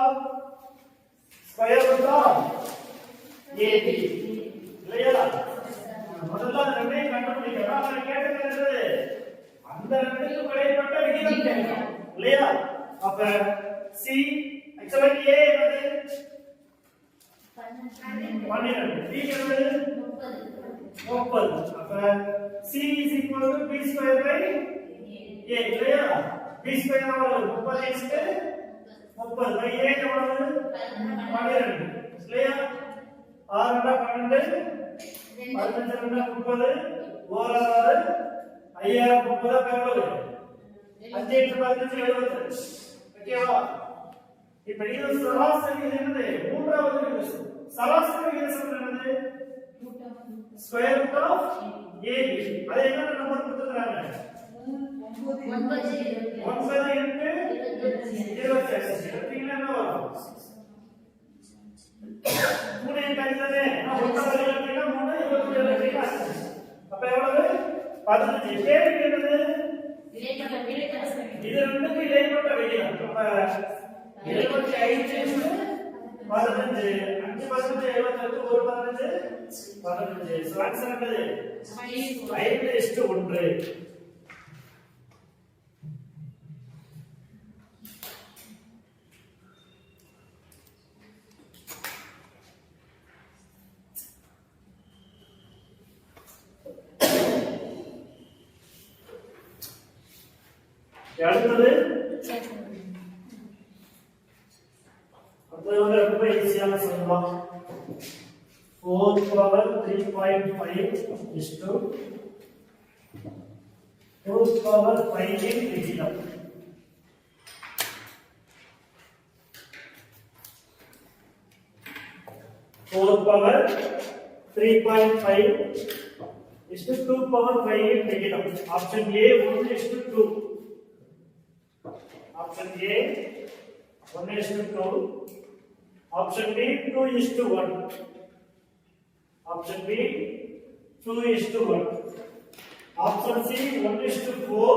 Square root of ab. இல்லையா? முதல்ல அந்த ரெண்டையும் கண்டுபிடிக்கலாம். நான் கேட்டது அந்த ரெண்டுக்கும் இடைப்பட்ட விகிதம் கேட்கணும். இல்லையா? அப்ப c ஆக்சுவலா a என்னது? 12. b என்னது? 30. அப்ப c is equal to b square by a. இல்லையா? b square எவ்வளவு? 30 by a எவ்வளவு? 12. இல்லையா? 6 12 15 30 1 6 5 30 எவ்வளவு? 5 15 70. ஓகேவா? இப்ப இது சராசரி என்னது? மூன்றாவது விகிதம். சராசரி விகிதம் என்னது? Square root of ab. அது என்ன நம்பர் கொடுத்துறாங்க? 9 into 26. எடுத்தீங்கன்னா என்ன வரும்? 3 கழித்ததே 9 எடுத்தீங்கன்னா 3 27 எடுத்தீங்கன்னா அப்ப எவ்வளவு? 15. கேள்வி என்னது? இது ரெண்டுக்கு இடைப்பட்ட விகிதம். அப்ப 75 15 5 15 78 1 15 15. சோ ஆன்சர் என்னது? 5:1. அடுத்தது அது வந்து ரொம்ப ஈஸியான சொல்லலாம் 4 பவர் 3.5 is to 2 பவர் 5 இன் விகிதம். Four power 3.5 is to 2 power 5 in விகிதம். Option A 1 is to 2. Option A 1 is to 2. Option B 2 is to 1. Option B 2 is to 1. Option C 1 is to 4.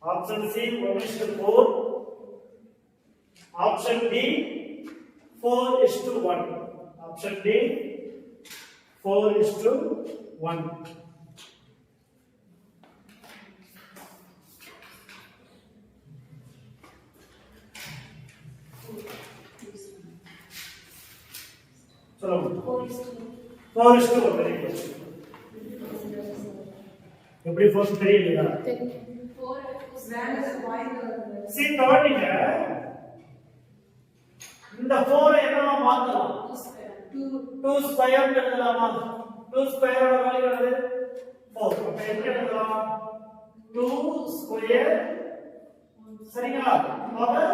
Option C 1 is to 4. Option D 4 is to 1. Option D 4 is to 1. चलो 4 is to 1 very good. எப்படி 4 தெரியலையா? See கவனிங்க, இந்த 4 என்னவா மாத்தலாம்? 2 square எழுதலாமா? 2 ஸ்கொயரோட value என்னது? 4. அப்ப எப்படி எழுதலாம்? 2 ஸ்கொயர் சரிங்களா? Power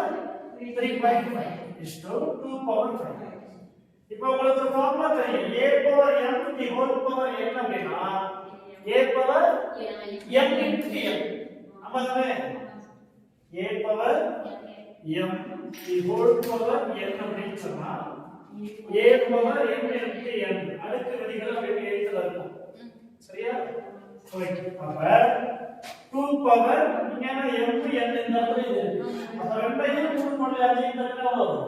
3.5 is to 2 power 5. இப்போ உங்களுக்கு ஃபார்முலா தெரியும். a power m the whole power n அப்படினா a power m into n. அப்பதானே a power m the whole power n அப்படின்னு சொன்னா a power m into n அடுக்கு விதிகள் அப்படியே எழுத்துல இருக்கும். சரியா? ஓகே. அப்ப 2 பவர் இங்க என்ன m n இந்த இடத்துல இது. அப்ப ரெண்டையும் கூட்டு பண்ணாலே இந்த இடத்துல வரும்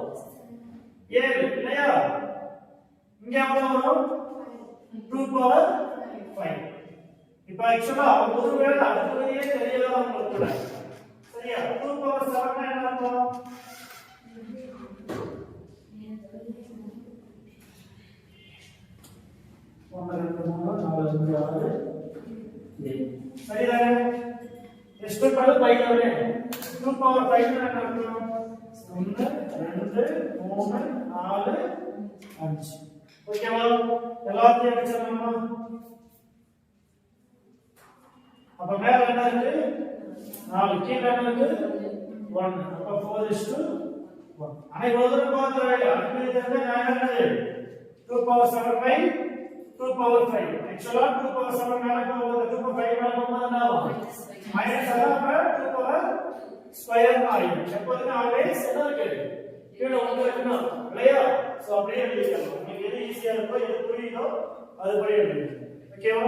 7 இல்லையா? இங்க எவ்வளவு வரும்? 2 பவர் 5. இப்போ एक्चुअली ஒருவேளை அடுத்ததையே தெரியலவங்க கூட சரியா 2 பவர் 7 என்ன அர்த்தம்? சரிதானே? ಎಷ್ಟು ಪದ 5 ಅವರೇ 2 ಪವರ್ 5 என்ன அர்த்தம்? 1 2 3 4 5. ஓகேவா? எல்லாத்தையும் அடிச்சறோமா? அப்ப மேல என்ன இருக்கு? 4 கீழ என்ன இருக்கு? 1. அப்ப 4 is to 1. ஆனா இவ்வளவு தூரம் பார்த்தா அடுத்து தெரிஞ்ச ஞானம் என்னது? 2 power 7 by 2 power 5. Actually 2 power 7 மேல போகும்போது 2 பவர் 5 மேல போகும்போது என்ன ஆகும்? மைனஸ் ஆகும். 2 பவர் ஸ்கொயர் ஆகும். எப்போதுமே ஆல்வேஸ் என்ன இருக்கு? கீழ ஒன்று இருக்கணும் இல்லையா? சோ அப்படியே எழுதிக்கலாம். உங்களுக்கு எது ஈஸியா இருக்கோ எது புரியுதோ அது போய் எழுதுங்க. ஓகேவா?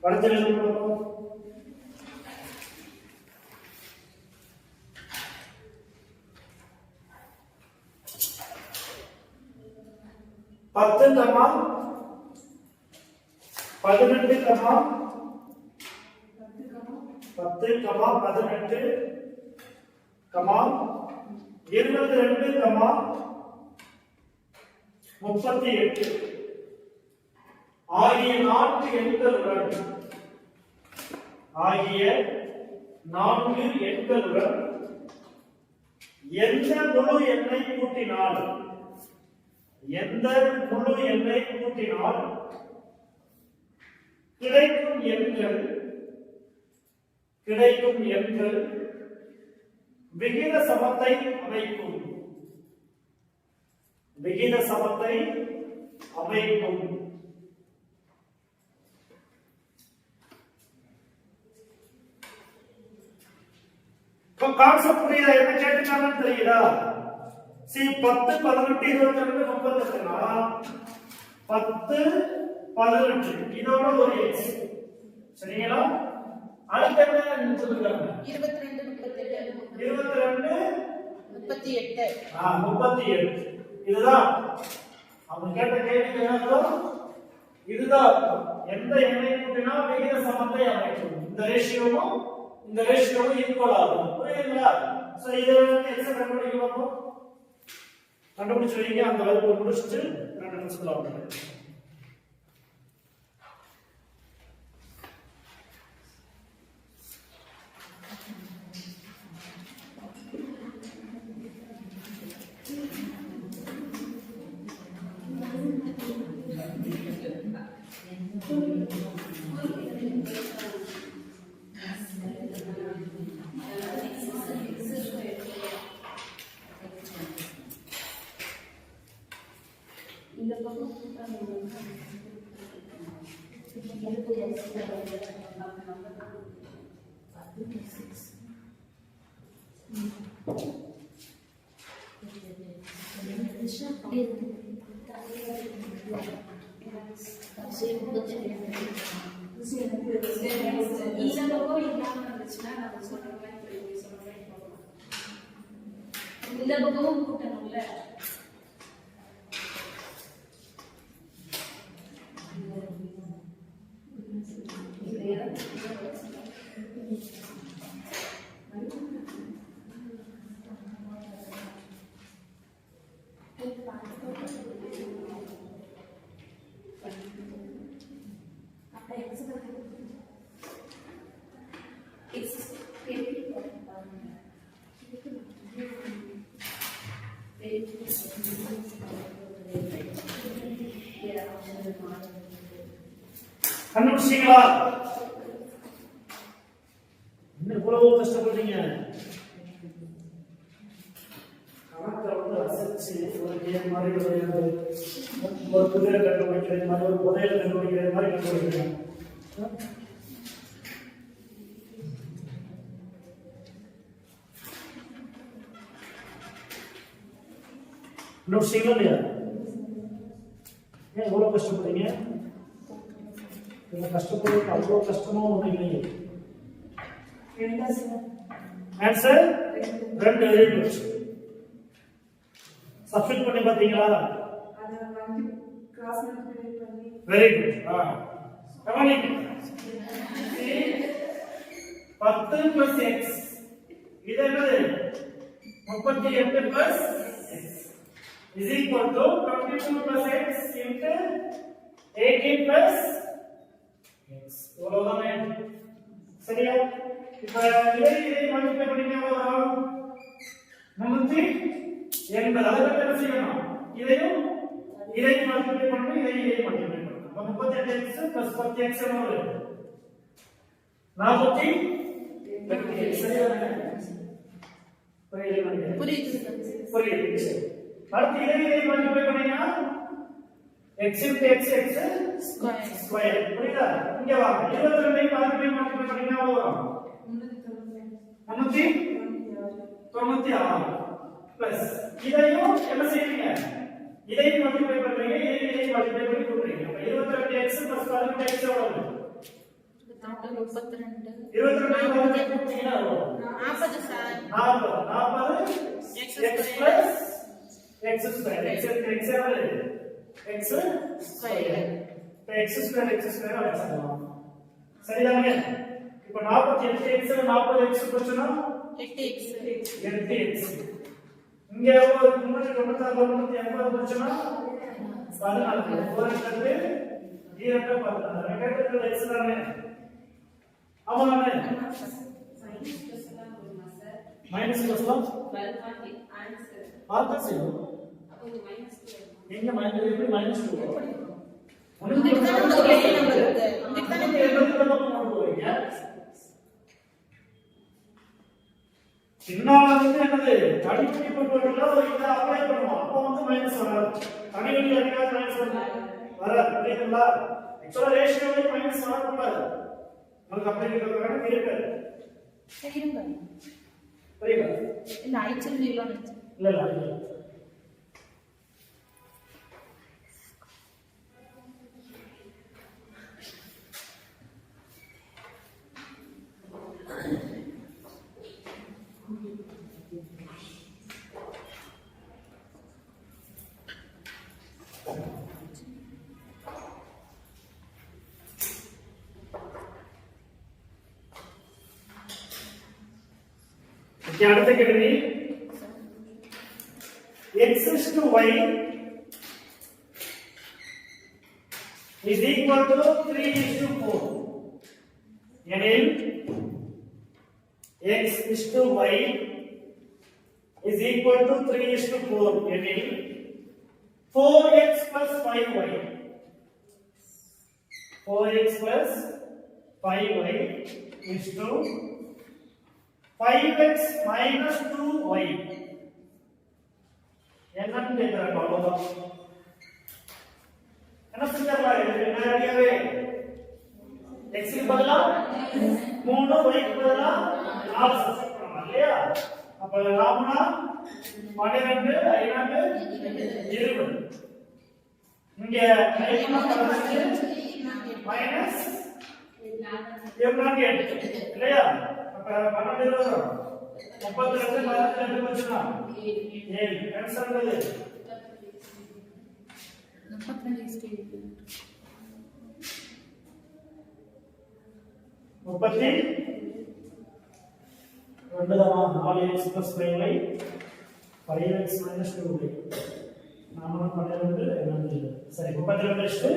அடுத்து எழுதுவோம். 10 comma 18 comma 10 comma 18 comma 22 comma 38 ஆகிய 4 எண்களுடன் எந்த முழு எண்ணை கூட்டினால் கிடைக்கும் எண்கள் விகித சமத்தை அமைக்கும். கான்செப்ட் புரியுதா? என்ன கேட்டுட்டாங்கன்னு தெரியுதா? சி 10 18 22 38னா 10 18 இதோட ஒரு எக்ஸ் சரிங்களா? அடுத்து என்ன சொல்லுங்க? 22 38 38 இதுதான் அவங்க கேட்ட கேள்வி. என்ன இதுதான் எந்த எண்ணை கூட்டினா விகித சமத்தை அமைக்கும். இந்த ரேஷியோவும் ஈக்குவல் ஆகும். புரியுதுங்களா? சோ இத x கண்டுபிடிக்க பார்ப்போம். கண்டுபிடிச்சு வைங்க. அந்த வகுப்பு முடிச்சிட்டு 2 நிமிஷத்துல ஆகும். இந்த பக்கம் கூட்டாங்க. இந்த பக்கமும் கூட்டணும்ல. கண்டுபிடிச்சீங்களா? என்ன இவ்வளவு கஷ்டப்படுறீங்க? கணக்கை வந்து அசைச்சு ஒரு கேம் மாதிரி கிடையாது. ஒரு குதிரை கண்டுபிடிக்கிற மாதிரி, ஒரு புதையல் கண்டுபிடிக்கிற மாதிரி கண்டுபிடிக்கிறேன். கண்டுபிடிச்சீங்களா இல்லையா? ஏன் இவ்வளவு கஷ்டப்படுறீங்க? கஷ்டப்படுறது அவ்வளோ கஷ்டமா ஒண்ணு இல்லையே. ஆன்சர் 2. Very good. சப்ஸ்டிட் பண்ணி பாத்தீங்களா? Very good. கவனிங்க. 10 plus x இது என்னது? 38 plus x is equal to 22 plus x into 18 plus x. எவ்வளவுதானே? சரியா? இப்ப இதை மல்டிப்ளை பண்ணீங்க எவ்வளவு வரும்? 380. அதுக்கு என்ன செய்யணும்? இதையும் மல்டிப்ளை பண்ணணும், இதையும் மல்டிப்ளை பண்ணணும். அப்ப 38x plus 10x எவ்வளவு? 48. சரியானே? புரியுது. அடுத்து இதை மல்டிப்ளை பண்ணீங்கன்னா x into x ஸ்கொயர். புரியுதா? இங்க வாங்க. 22 மல்டிப்ளை பண்ணீங்கன்னா எவ்வளவு வரும்? 396 பிளஸ் இதையும் என்ன செய்வீங்க? இதையும் மல்டிப்ளை பண்றீங்க, இதையும் மல்டிப்ளை பண்ணி கூட்டுறீங்க. அப்ப 22x plus 18x எவ்வளவு? 32. 22 கூட்டினா எவ்வளவு? 40 sir. 40 x plus x square. x எவ்வளவு? x square. x square வச்சுக்கலாம். சரிதானே? இப்ப 48x 40x போச்சுனா 8x. 8x. இங்க ஒரு 396 380 போச்சுனா 14. 4 கட்டு 2 14. ரெண்டு x தானே? ஆமாமே. மைனஸ் பிளஸ்லாம் ஆல்டர் செய்யும். எங்க மைனஸ் எப்படி மைனஸ் 2 உங்களுக்கு தான ஒரு பெரிய நம்பர் இருக்கு. உங்களுக்கு தான கொண்டு போறீங்க. சின்னால வந்து என்னது? தனிப்பட்டி போட்டுல இத அப்ளை பண்ணுவோம். அப்ப வந்து மைனஸ் வராது. தனிவெளி அடிக்காத மைனஸ் வராது. புரியுதுங்களா? ஆக்சுவலா ரேஷியோவே மைனஸ் வரக்கூடாது. உங்களுக்கு அப்ளை பண்றதுக்கான கேட்காது. சரிங்க. புரியுதா? இல்ல ஐச்சல் நீலோ நினைச்சேன். இல்ல. அடுத்த கேள்வி x is to y is equal to 3 is to 4 எனில் x is to y is equal to 3 is to 4 எனில் 4x plus 5y 4x plus 5y is to 5x minus 2y என்னன்னு கேக்குறாங்க அவ்வளவுதான் என்ன செஞ்சிரலாம் இது நேரடியாவே x க்கு பதிலா 3 y க்கு பதிலா 4 சப்ஸ்டிட் பண்ணலாம் இல்லையா அப்ப நாமனா 12 5 20 இங்க மைனஸ் 8 இல்லையா அப்ப 12 வரும் 32 42 வந்துச்சுனா 7 ஆன்சர் என்னது 4x plus 5y 5x minus 2y நாம 12 என்னது சரி 32 இஸ்டு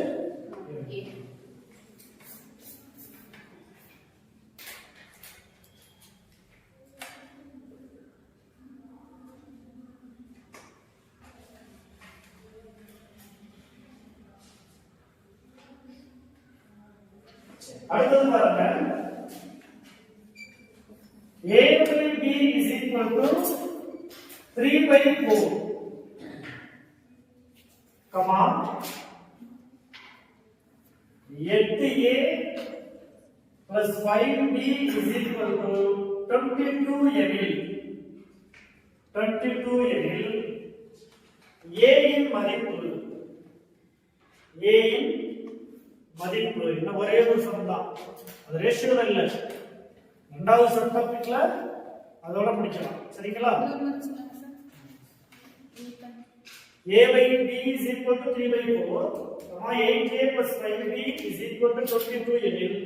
அடுத்தது பாருங்க a by b is equal to 3 by 4 comma 8a plus 5b is equal to 22 எனில் a இன் மதிப்பு இன்னும் ஒரே ஒரு சம் தான் அது ரேஷியோ இல்ல இரண்டாவது சம் டாபிக்ல அதோட முடிக்கலாம் சரிங்களா a by b is equal to 3 by 4 8a plus 5b is equal to 22 எனில்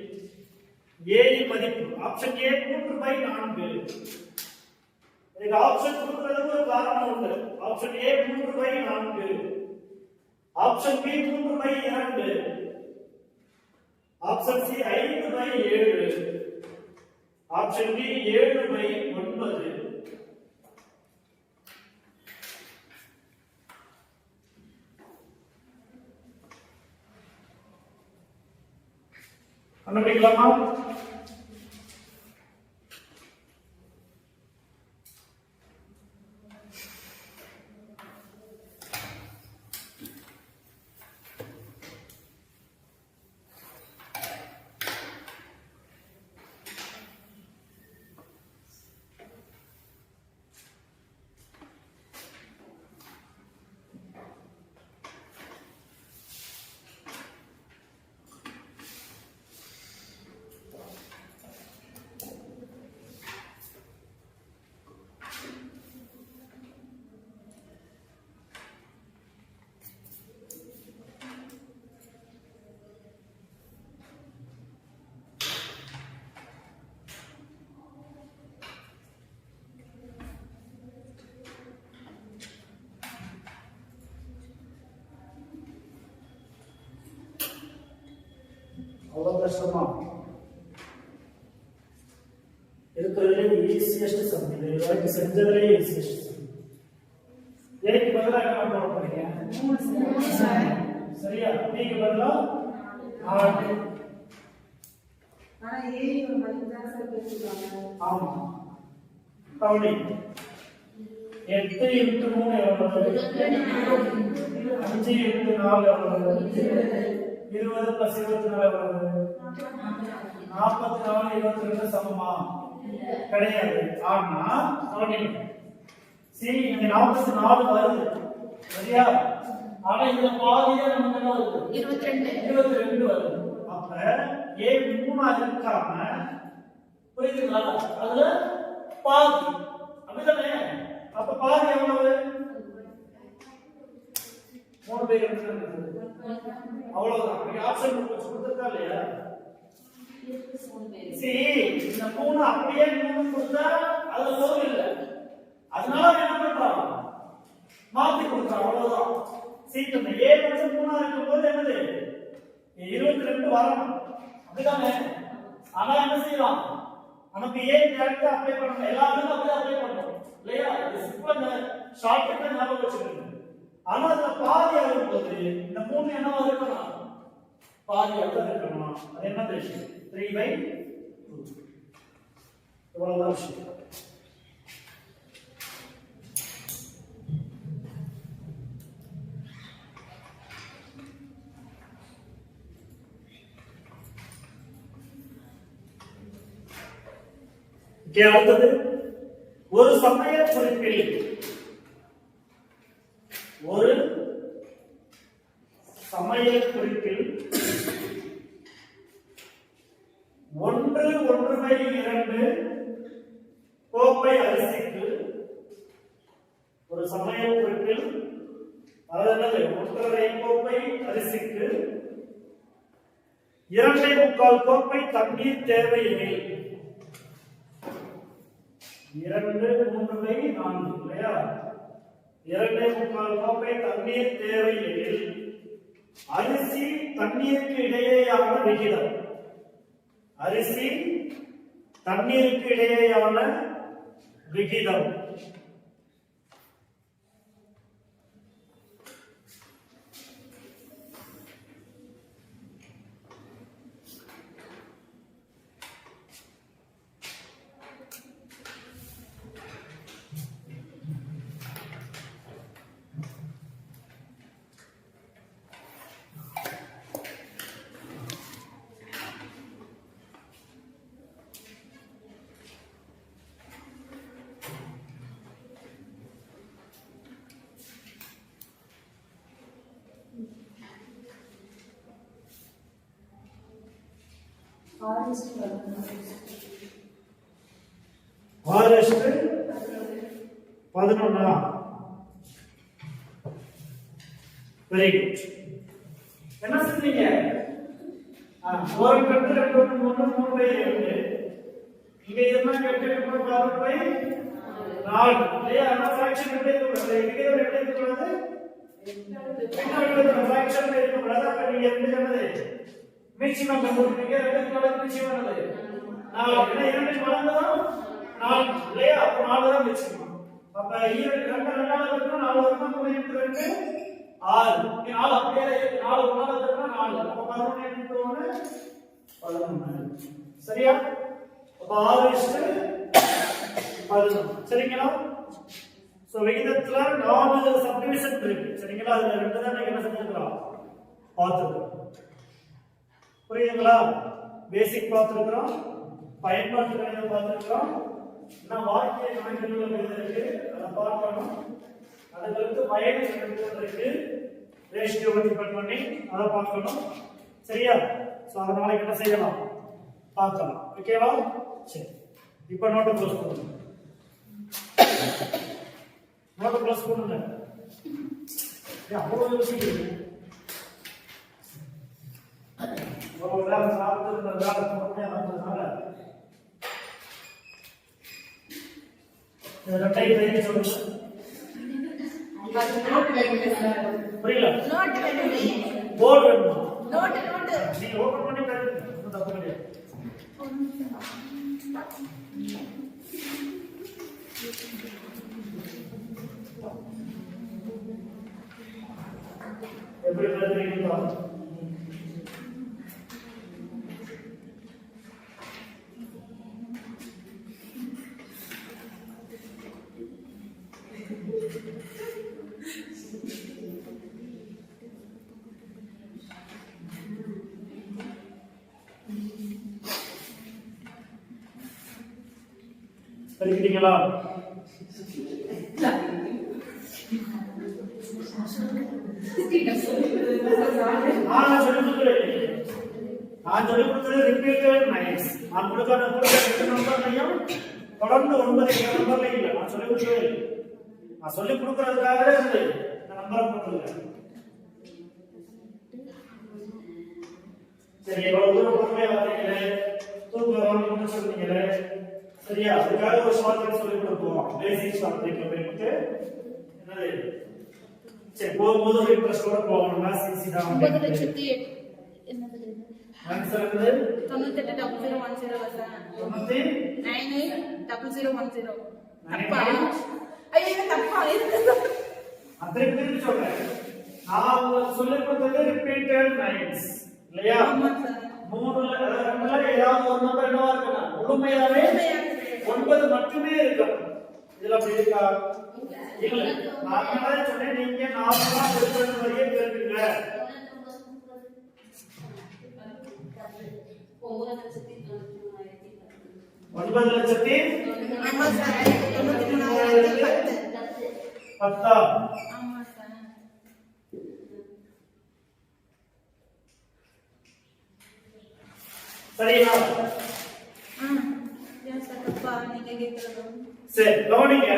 a இன் மதிப்பு ஆப்ஷன் a 3 by 4 இதுக்கு ஆப்ஷன் கொடுக்கிறதுக்கு ஒரு காரணம் உண்டு option a 3 by 4 option b 3 by 2 option C 5 by 7 option D 7 by 9 கண்டுபிடிக்கலாமா அவ்வளவு கஷ்டமா இருக்கிறதுலே ஈஸியஸ்ட் சம் இது வரைக்கும் செஞ்சதுலே ஈஸியஸ்ட் சம் ஏக்கு பதிலா என்ன போட போறீங்க 3 சரியா பிக்கு பதிலா 4 ஆனா ஏ ஒரு மதிப்பு தான் சார் கேட்டிருக்காங்க ஆமா கவுனி 8 into 3 எவ்வளவு 5 into 4 எவ்வளவு 20 plus 24 எவ்வளவு 44 22 சமமா கிடையாது ஆனா கவனிங்க சி இங்க 44 வருது சரியா ஆனா இந்த பாதியே நமக்கு என்ன வருது 22 வருது அப்ப a 3 இருக்காம புரியுதுங்களா அதுல பாதி அப்படிதானே அப்ப பாதி எவ்வளவு 3 பை 2 அவ்வளவுதான் நீங்க ஆப்ஷன் கொடுத்துட்டா இல்லையா சரி இந்த 3 அப்படியே 3 கொடுத்தா அதுல பொருள் இல்ல சீக்கிரம் ஏ வந்து 3 இருக்கும்போது என்னது 22 வரணும் அப்படிதானே ஆனா என்ன செய்யலாம் நமக்கு ஏ டைரக்டா அப்ளை பண்ணணும் எல்லாத்துக்கும் அப்படியே அப்ளை பண்ணணும் இல்லையா இது சிம்பிளா ஷார்ட்கட்டா ஞாபகம் வச்சுக்கோங்க ஆனா அந்த பாதி ஆகும்போது இந்த 3 என்னவா இருக்கணும் பாதியாக இருக்கணும் அது என்ன விஷயம் 3/2 இவ்வளவுதான் விஷயம் அடுத்தது ஒரு சமய குறிப்பில் ஒன்று 1/2 கோப்பை அரிசிக்கு ஒரு சமய குறிப்பில் அதாவது 1/2 கோப்பை அரிசிக்கு 2.25 கோப்பை தண்ணீர் தேவை எனில் 2/3/4 இல்லையா 2.25 கோப்பை தண்ணீர் தேவை எனில் அரிசி தண்ணீருக்கு இடையேயான விகிதம் அரிசி தண்ணீருக்கு இடையேயான விகிதம் ஆகஸ்ட் 11 வெரி குட் என்ன செஞ்சீங்க ஒரு கட்டு 2/3/2 இங்க என்ன கட்டு 2/4 இல்லையா அந்த ஃபிராக்ஷன் எப்படி இருக்கும் விகிதம் எப்படி இருக்கும் என்ன ஃபிராக்ஷன் இருக்கும் அப்ப நீங்க என்ன சொன்னது மீச்சியம் கண்டுபிடிங்க 2 மீச்சியம் என்னது 4 ஏன்னா 2 மடங்குதான் 4 இல்லையா அப்ப 4 தான் மீச்சியம் அப்ப 2 2 4 வருமா 2 6 4 அப்படியே 4 1 இருக்குன்னா 4 அப்ப 11 into 1 11 சரியா அப்ப 6:11 சரிங்களா சோ விகிதத்துல 4 சப்டிவிஷன் இருக்கு சரிங்களா அதுல 2 தான் நீங்க என்ன செஞ்சிருக்கோம் பார்த்துக்கோங்க புரியுதுங்களா பேசிக் பார்த்துக்கிறோம் பயன்பாட்டு கணிதம் பார்த்துக்கிறோம் இன்னும் வாக்கிய கணக்குகள் இருக்கு அதை பார்க்கணும் அதுக்கு மைனஸ் கணக்குகள் இருக்கு ரேஷியோ டிபெண்ட் பண்ணி அதை பார்க்கணும் சரியா சோ அத நாளைக்கு என்ன செய்யலாம் பார்க்கலாம் ஓகேவா சரி இப்போ நோட் க்ளோஸ் பண்ணுங்க நோட் க்ளோஸ் பண்ணுங்க அவ்வளவு யோசிக்கிறீங்க ஒரு வேலை சாப்பிட்டு வேலை பொறுமையா வந்ததுனால ரெட்டை சொல்லுங்க புரியல போர்டு வேணுமா நீங்க ஓபன் பண்ணி பாருங்க தப்பு கிடையாது எப்படி எழுதுறீங்க படிக்கிறீங்களா நான் சொல்லிக் கொடுத்தது ரிப்பீட்டட் நைட்ஸ் நான் கொடுக்காத நம்பர்லையும் தொடர்ந்து 9 நம்பர்ல இல்ல நான் சொல்லிக் கொடுத்தது நான் சொல்லிக் கொடுக்கறதுக்காகவே இந்த நம்பரை போட்டுருக்கேன் சரி எவ்வளவு தூரம் பொறுமையா வந்தீங்களே தூக்கம் சொன்னீங்களே சரியா அதுக்காக ஒரு ஷார்ட் கட் சொல்லி கொடுப்போம் பேசிக் ஷார்ட் கட் பண்ணிட்டு என்னது சரி போகும்போது ஒரு இன்ட்ரெஸ்டோட போகணும்னா சிசி தான் 9,08,000 என்னது ஆன்சர் வந்து 98,00,1010 சார் 98,00,0010 தப்பா ஐயோ இது தப்பா இருக்கு திருப்பி சொல்றேன் நான் உங்களுக்கு சொல்லி கொடுத்தது ரிப்பீட்டட் லைன்ஸ் இல்லையா ஆமா சார் மூணுல ரெண்டுல ஏதாவது ஒரு நம்பர் என்னவா இருக்கணும் முழுமையாவே 9 மட்டுமே இருக்கும் இதுல அப்படி இருக்கா இல்ல நான் என்ன சொன்னேன் நீங்க நார்மலா எடுத்து வரையே கேளுங்க 9,00,000 ஆமா சார் 93,010 10 ஆமா சார் சரியா ஏன் சார் தப்பா நீங்க கேக்குறது சரி கவனிங்க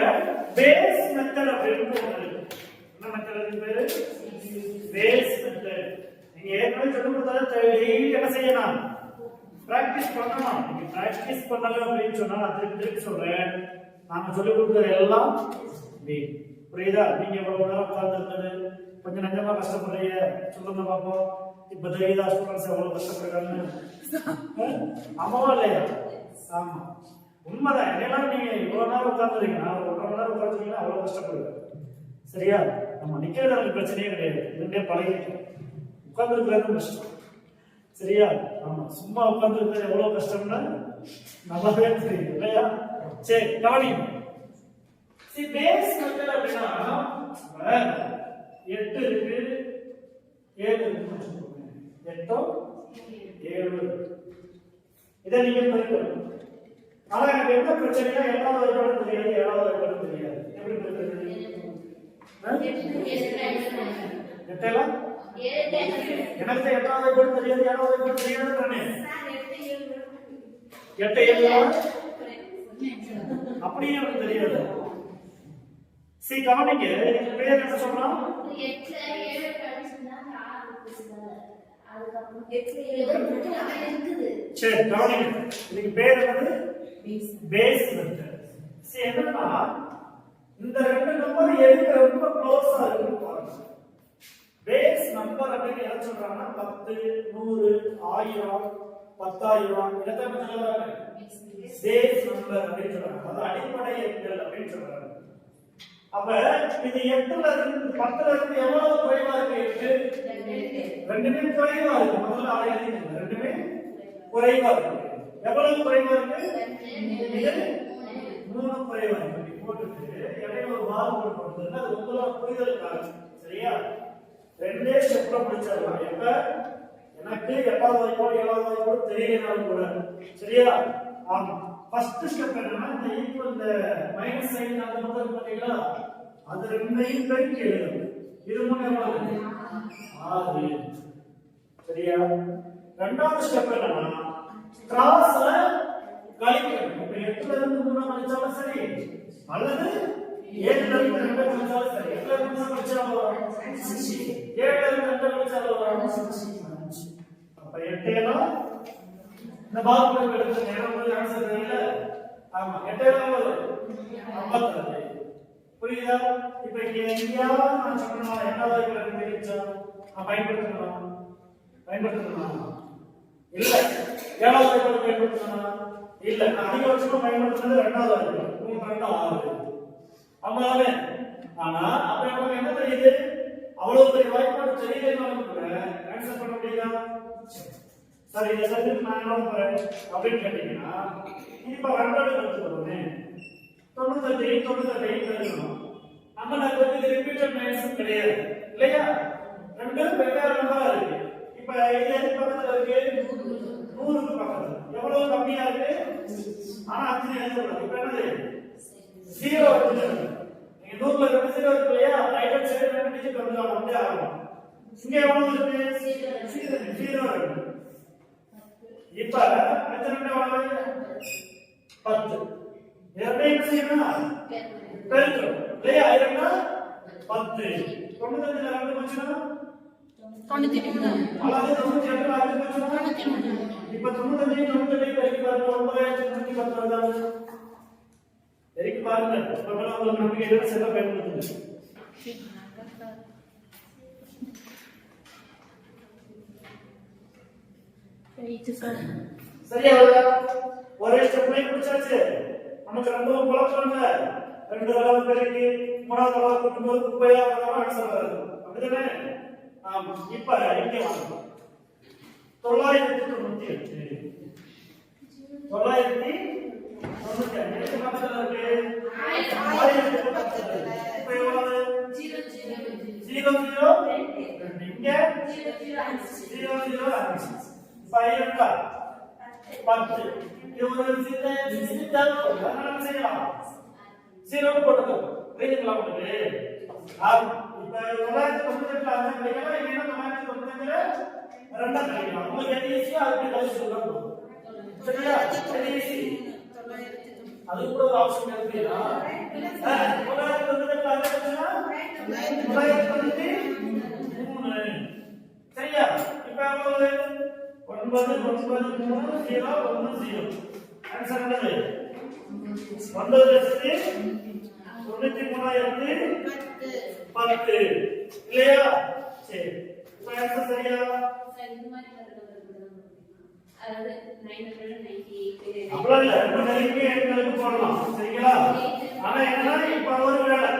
பேஸ் மெத்தட் அப்படின்னு ஒண்ணு இருக்கு என்ன மெத்தட் இருக்கு பேரு பேஸ் மெத்தட் நீங்க ஏற்கனவே சொல்லி கொடுத்தா டெய்லி என்ன செய்யணும் பிராக்டிஸ் பண்ணணும் நீங்க பிராக்டிஸ் பண்ணல அப்படின்னு சொன்னா நான் திருப்பி சொல்றேன் நாம சொல்லி கொடுக்கறது எல்லாம் புரியுதா நீங்க எவ்வளவு நேரம் உட்கார்ந்து இருந்தது கொஞ்சம் நஞ்சமா கஷ்டப்படுறீங்க சொல்லுங்க பாப்போம் இப்ப தெரியுதா ஸ்டூடெண்ட்ஸ் எவ்வளவு கஷ்டப்படுறாங்கன்னு ஆமாவா இல்லையா ஆமா உண்மைதான் என்னெல்லாம் நீங்க இவ்வளவு நேரம் உட்கார்ந்துருக்கீங்க நான் ஒரு 1.5 மணி நேரம் உட்கார்ந்துருக்கீங்கன்னா அவ்வளவு கஷ்டப்படுவேன் சரியா நம்ம நிக்கிறது எனக்கு பிரச்சனையே கிடையாது ரெண்டே பழகிட்டோம் உட்கார்ந்துருக்கிறது கஷ்டம் சரியா ஆமா சும்மா உட்கார்ந்துருக்கிறது எவ்வளவு கஷ்டம்னா நல்லாவே தெரியும் இல்லையா சரி கவனிங்க பேஸ் மெத்தட் அப்படின்னா 8 இருக்கு 7 இருக்கு 8 7 இதை நீங்க பெருக்கணும் ஆனா எனக்கு என்ன பிரச்சனைனா 7வது வரைக்கும் தெரியாது 7வது வரைக்கும் தெரியாது எப்படி பெருக்கிறது எட்டெல்லாம் எனக்கு 8வது வரைக்கும் தெரியாது 7வது வரைக்கும் தெரியாது தானே 8 7 அப்படியே எனக்கு தெரியாது சரி கவனிங்க இதுக்கு பேர் என்ன சொல்றோம் 8 7 கழிச்சுனா 6 இருக்குது சரி கவனிங்க இதுக்கு பேர் என்னது பேஸ் மெத்தட் சரி என்னன்னா இந்த ரெண்டு நம்பர் எதுக்கு ரொம்ப க்ளோஸா இருக்குன்னு பாருங்க பேஸ் நம்பர் அப்படின்னு என்ன சொல்றாங்கன்னா 10 100 1000 10,000 இதெல்லாம் சொல்றாங்க பேஸ் நம்பர் அப்படின்னு சொல்றாங்க அது அடிப்படை எண்கள் அப்படின்னு சொல்றாங்க அப்ப இது 8ல இருந்து 10ல இருந்து எவ்வளவு குறைவா இருக்கு 8 ரெண்டுமே குறைவா இருக்கு முதல்ல அதை எழுதிக்கங்க ரெண்டுமே குறைவா இருக்கு எவ்வளவு குறைவா இருக்கு இது 3 குறைவா இருக்கு போட்டுட்டு இடையில ஒரு வால் போட்டுருந்தா அது உங்களோட புரிதலுக்காக சரியா ரெண்டே ஸ்டெப்ல முடிச்சிடலாம் எப்ப எனக்கு 8வது வரைக்கும் 7வது வரைக்கும் தெரியலனாலும் கூட சரியா ஆமா ஃபர்ஸ்ட் ஸ்டெப் என்னன்னா இந்த ஈக்குவல் இந்த மைனஸ் சைன் அந்த நம்பர் பாத்தீங்களா அது ரெண்டையும் பெருக்கி எழுதணும் இது மூலமா 6 சரியா ரெண்டாவது ஸ்டெப் என்னன்னா கிராஸ்ல கழிக்கணும் இப்ப 8ல இருந்து 3 கழிச்சாலும் சரி அல்லது 7ல இருந்து 2 கழிச்சாலும் சரி 8ல இருந்து 3 கழிச்சாலும் 7ல இருந்து 2 கழிச்சாலும் அப்ப 8 எல்லாம் இந்த பாக்ஸ் எடுத்து நேரம் போய் ஆன்சர் தெரியல ஆமா 8 எல்லாம் 52 புரியுதா இப்ப இங்க இந்தியா நான் சொன்னா என்னவா இருக்கு தெரியுச்சா நான் பயன்படுத்தணும் இல்ல 7வது பயன்படுத்தணும் இல்ல அதிகபட்சமா பயன்படுத்துறது 2வது இருக்கு 3 2 6 அம்மாவே ஆனா அப்ப நமக்கு என்ன தெரியுது அவ்வளவு பெரிய வாய்ப்பாடு தெரியலனாலும் கூட ஆன்சர் பண்ண முடியுதா சரி இந்த சப்ஜெக்ட் நான் என்ன பண்றேன் அப்படின்னு கேட்டீங்கன்னா இப்ப 2 எடுத்துக்கோங்க 98 எழுதணும் நம்ம நான் வந்து ரிப்பீட்டட் மைனஸ் கிடையாது இல்லையா ரெண்டு வெவ்வேறு நம்பரா இருக்கு இப்ப இது எது பக்கத்துல இருக்கு 100க்கு பக்கத்துல எவ்வளவு கம்மியா இருக்கு ஆனா 5 எழுதக்கூடாது இப்ப என்னது 0 எழுதணும் நீங்க 100ல இருந்து 0 இருக்கு இல்லையா ரைட் ஹேண்ட் சைடு ரெண்டு டிஜிட் வந்து அப்படியே ஆகும் இங்க எவ்வளவு இருக்கு 0 இருக்கு இப்ப எத்தனை எவ்வளவு 10 இரண்டையும் செய்யணும் பெருக்கணும் இல்லையா இரண்டா 10 95ல 2 போச்சுன்னா 93 அதாவது 98ல 5 போச்சுன்னா இப்ப 95 பெருக்கி பாருங்க 9910 வருது பெருக்கி பாருங்க அப்பதான் உங்களுக்கு நம்பிக்கை எல்லாம் செல்ல பயன்படுத்துங்க எயிட் சார். சரியா? ஒரே ஸ்டெப்ல முடிச்சாச்சு. நமக்கு ரெண்டும் குழப்பம் இல்ல. ரெண்டு தடவை பெருக்கி மூணாவது தடவை கூட்டும்போது குப்பையா வராம ஆன்சர் வருது. அப்படிதானே? ஆமா. இப்ப இங்க வாங்க. 998 998 பக்கத்துல இருக்கு. 1010 இப்ப எவ்வளவு? 0 0 இங்க 0 0 5 5 10 இது ஒரு சிஸ்டம் அதனால செய்யலாம். 0 போட்டுக்கோ. புரியுதுங்களா உங்களுக்கு? இப்ப 998 அந்த கிடைக்கல இல்லைன்னா 998 ரெண்டா கிடைக்கும். உங்களுக்கு எது ஈஸியோ அதுக்கு கழிச்சு சொல்ல போதும். சரியா? எது ஈஸி? அது கூட ஒரு ஆப்ஷன் இருக்குடா. 998 அந்த கிடைச்சா 993 சரியா? இப்ப எவ்வளவு? 993 ஆன்சர் என்னது? 9,93,10 இல்லையா? சரி இப்ப ஆன்சர் சரியா? அதாவது 998 அவ்வளவு இல்ல ரொம்ப நெருங்கி எண்களுக்கு போடலாம். சரிங்களா? ஆனா என்னன்னா இப்ப ஒரு வேலை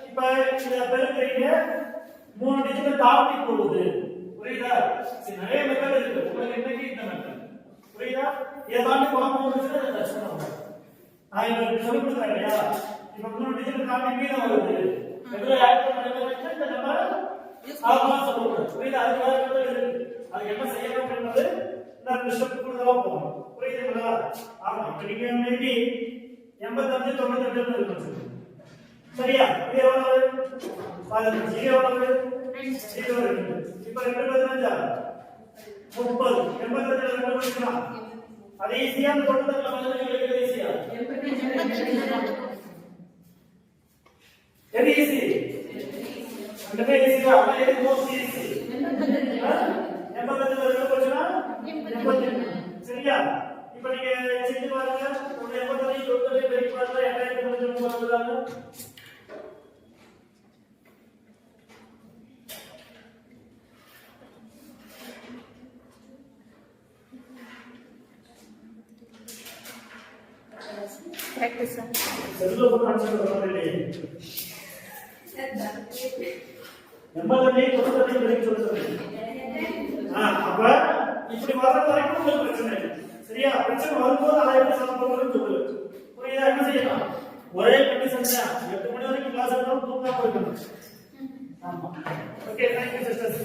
இப்ப இத பெருக்கிறீங்க 3 டிஜிட் தாண்டி போகுது. புரியுதா? சரி நிறைய மெத்தட் இருக்கு. உங்களுக்கு இன்னைக்கு இந்த மெத்தட் புரியுதா? இத தாண்டி குழப்பம் வந்துச்சுன்னா இதை கஷ்டம் வரும். நான் இப்ப சொல்லி கொடுத்தேன் இல்லையா? இப்ப 3 டிஜிட் தாண்டி மீதம் வருது. எதுல ஆட் பண்ணி இந்த நம்பர் ஆமா சொல்லுங்க. புரியுதா? அது வேற மெத்தட் இருக்கு. அது என்ன செய்யணும் என்பது இந்த ஸ்டெப் கூடுதலா போகும். புரியுதுங்களா? ஆமா இப்ப நீங்க மேபி 85 98 இருக்கு. சரியா? இது எவ்வளவு? 15 எவ்வளவு? 0 இருக்கு. இப்ப 2 பதினஞ்சா 30 85 2 பதினஞ்சா அது ஈஸியா தொட்டதுல பதினஞ்சு எழுதுறது ஈஸியா? எது ஈஸி? ரெண்டுமே ஈஸியா? ஆனா எது மோஸ்ட் ஈஸி? 85 2 போச்சுனா 85 சரியா? இப்ப நீங்க செஞ்சு பாருங்க. 85 தொட்டதுல பெருக்கி பாருங்க 2000 வருதுதாங்க. Correct sir. செல்ல போட்டு ஆன்சர் பண்ணவே இல்லையே. 80 தொட்டதுல பெருக்கி சொல்லுங்க. அப்ப இப்படி வர்ற வரைக்கும் உங்களுக்கு பிரச்சனை இல்லை. சரியா? பிரச்சனை வரும்போது அதை எப்படி சால்வ் பண்றதுன்னு சொல்லு. புரியுதா? என்ன செய்யலாம்? ஒரே கண்டிஷன் தான். 8 மணி வரைக்கும் கிளாஸ் எடுத்தாலும் தூங்காம இருக்கணும். ஆமா. Okay, thank you sisters.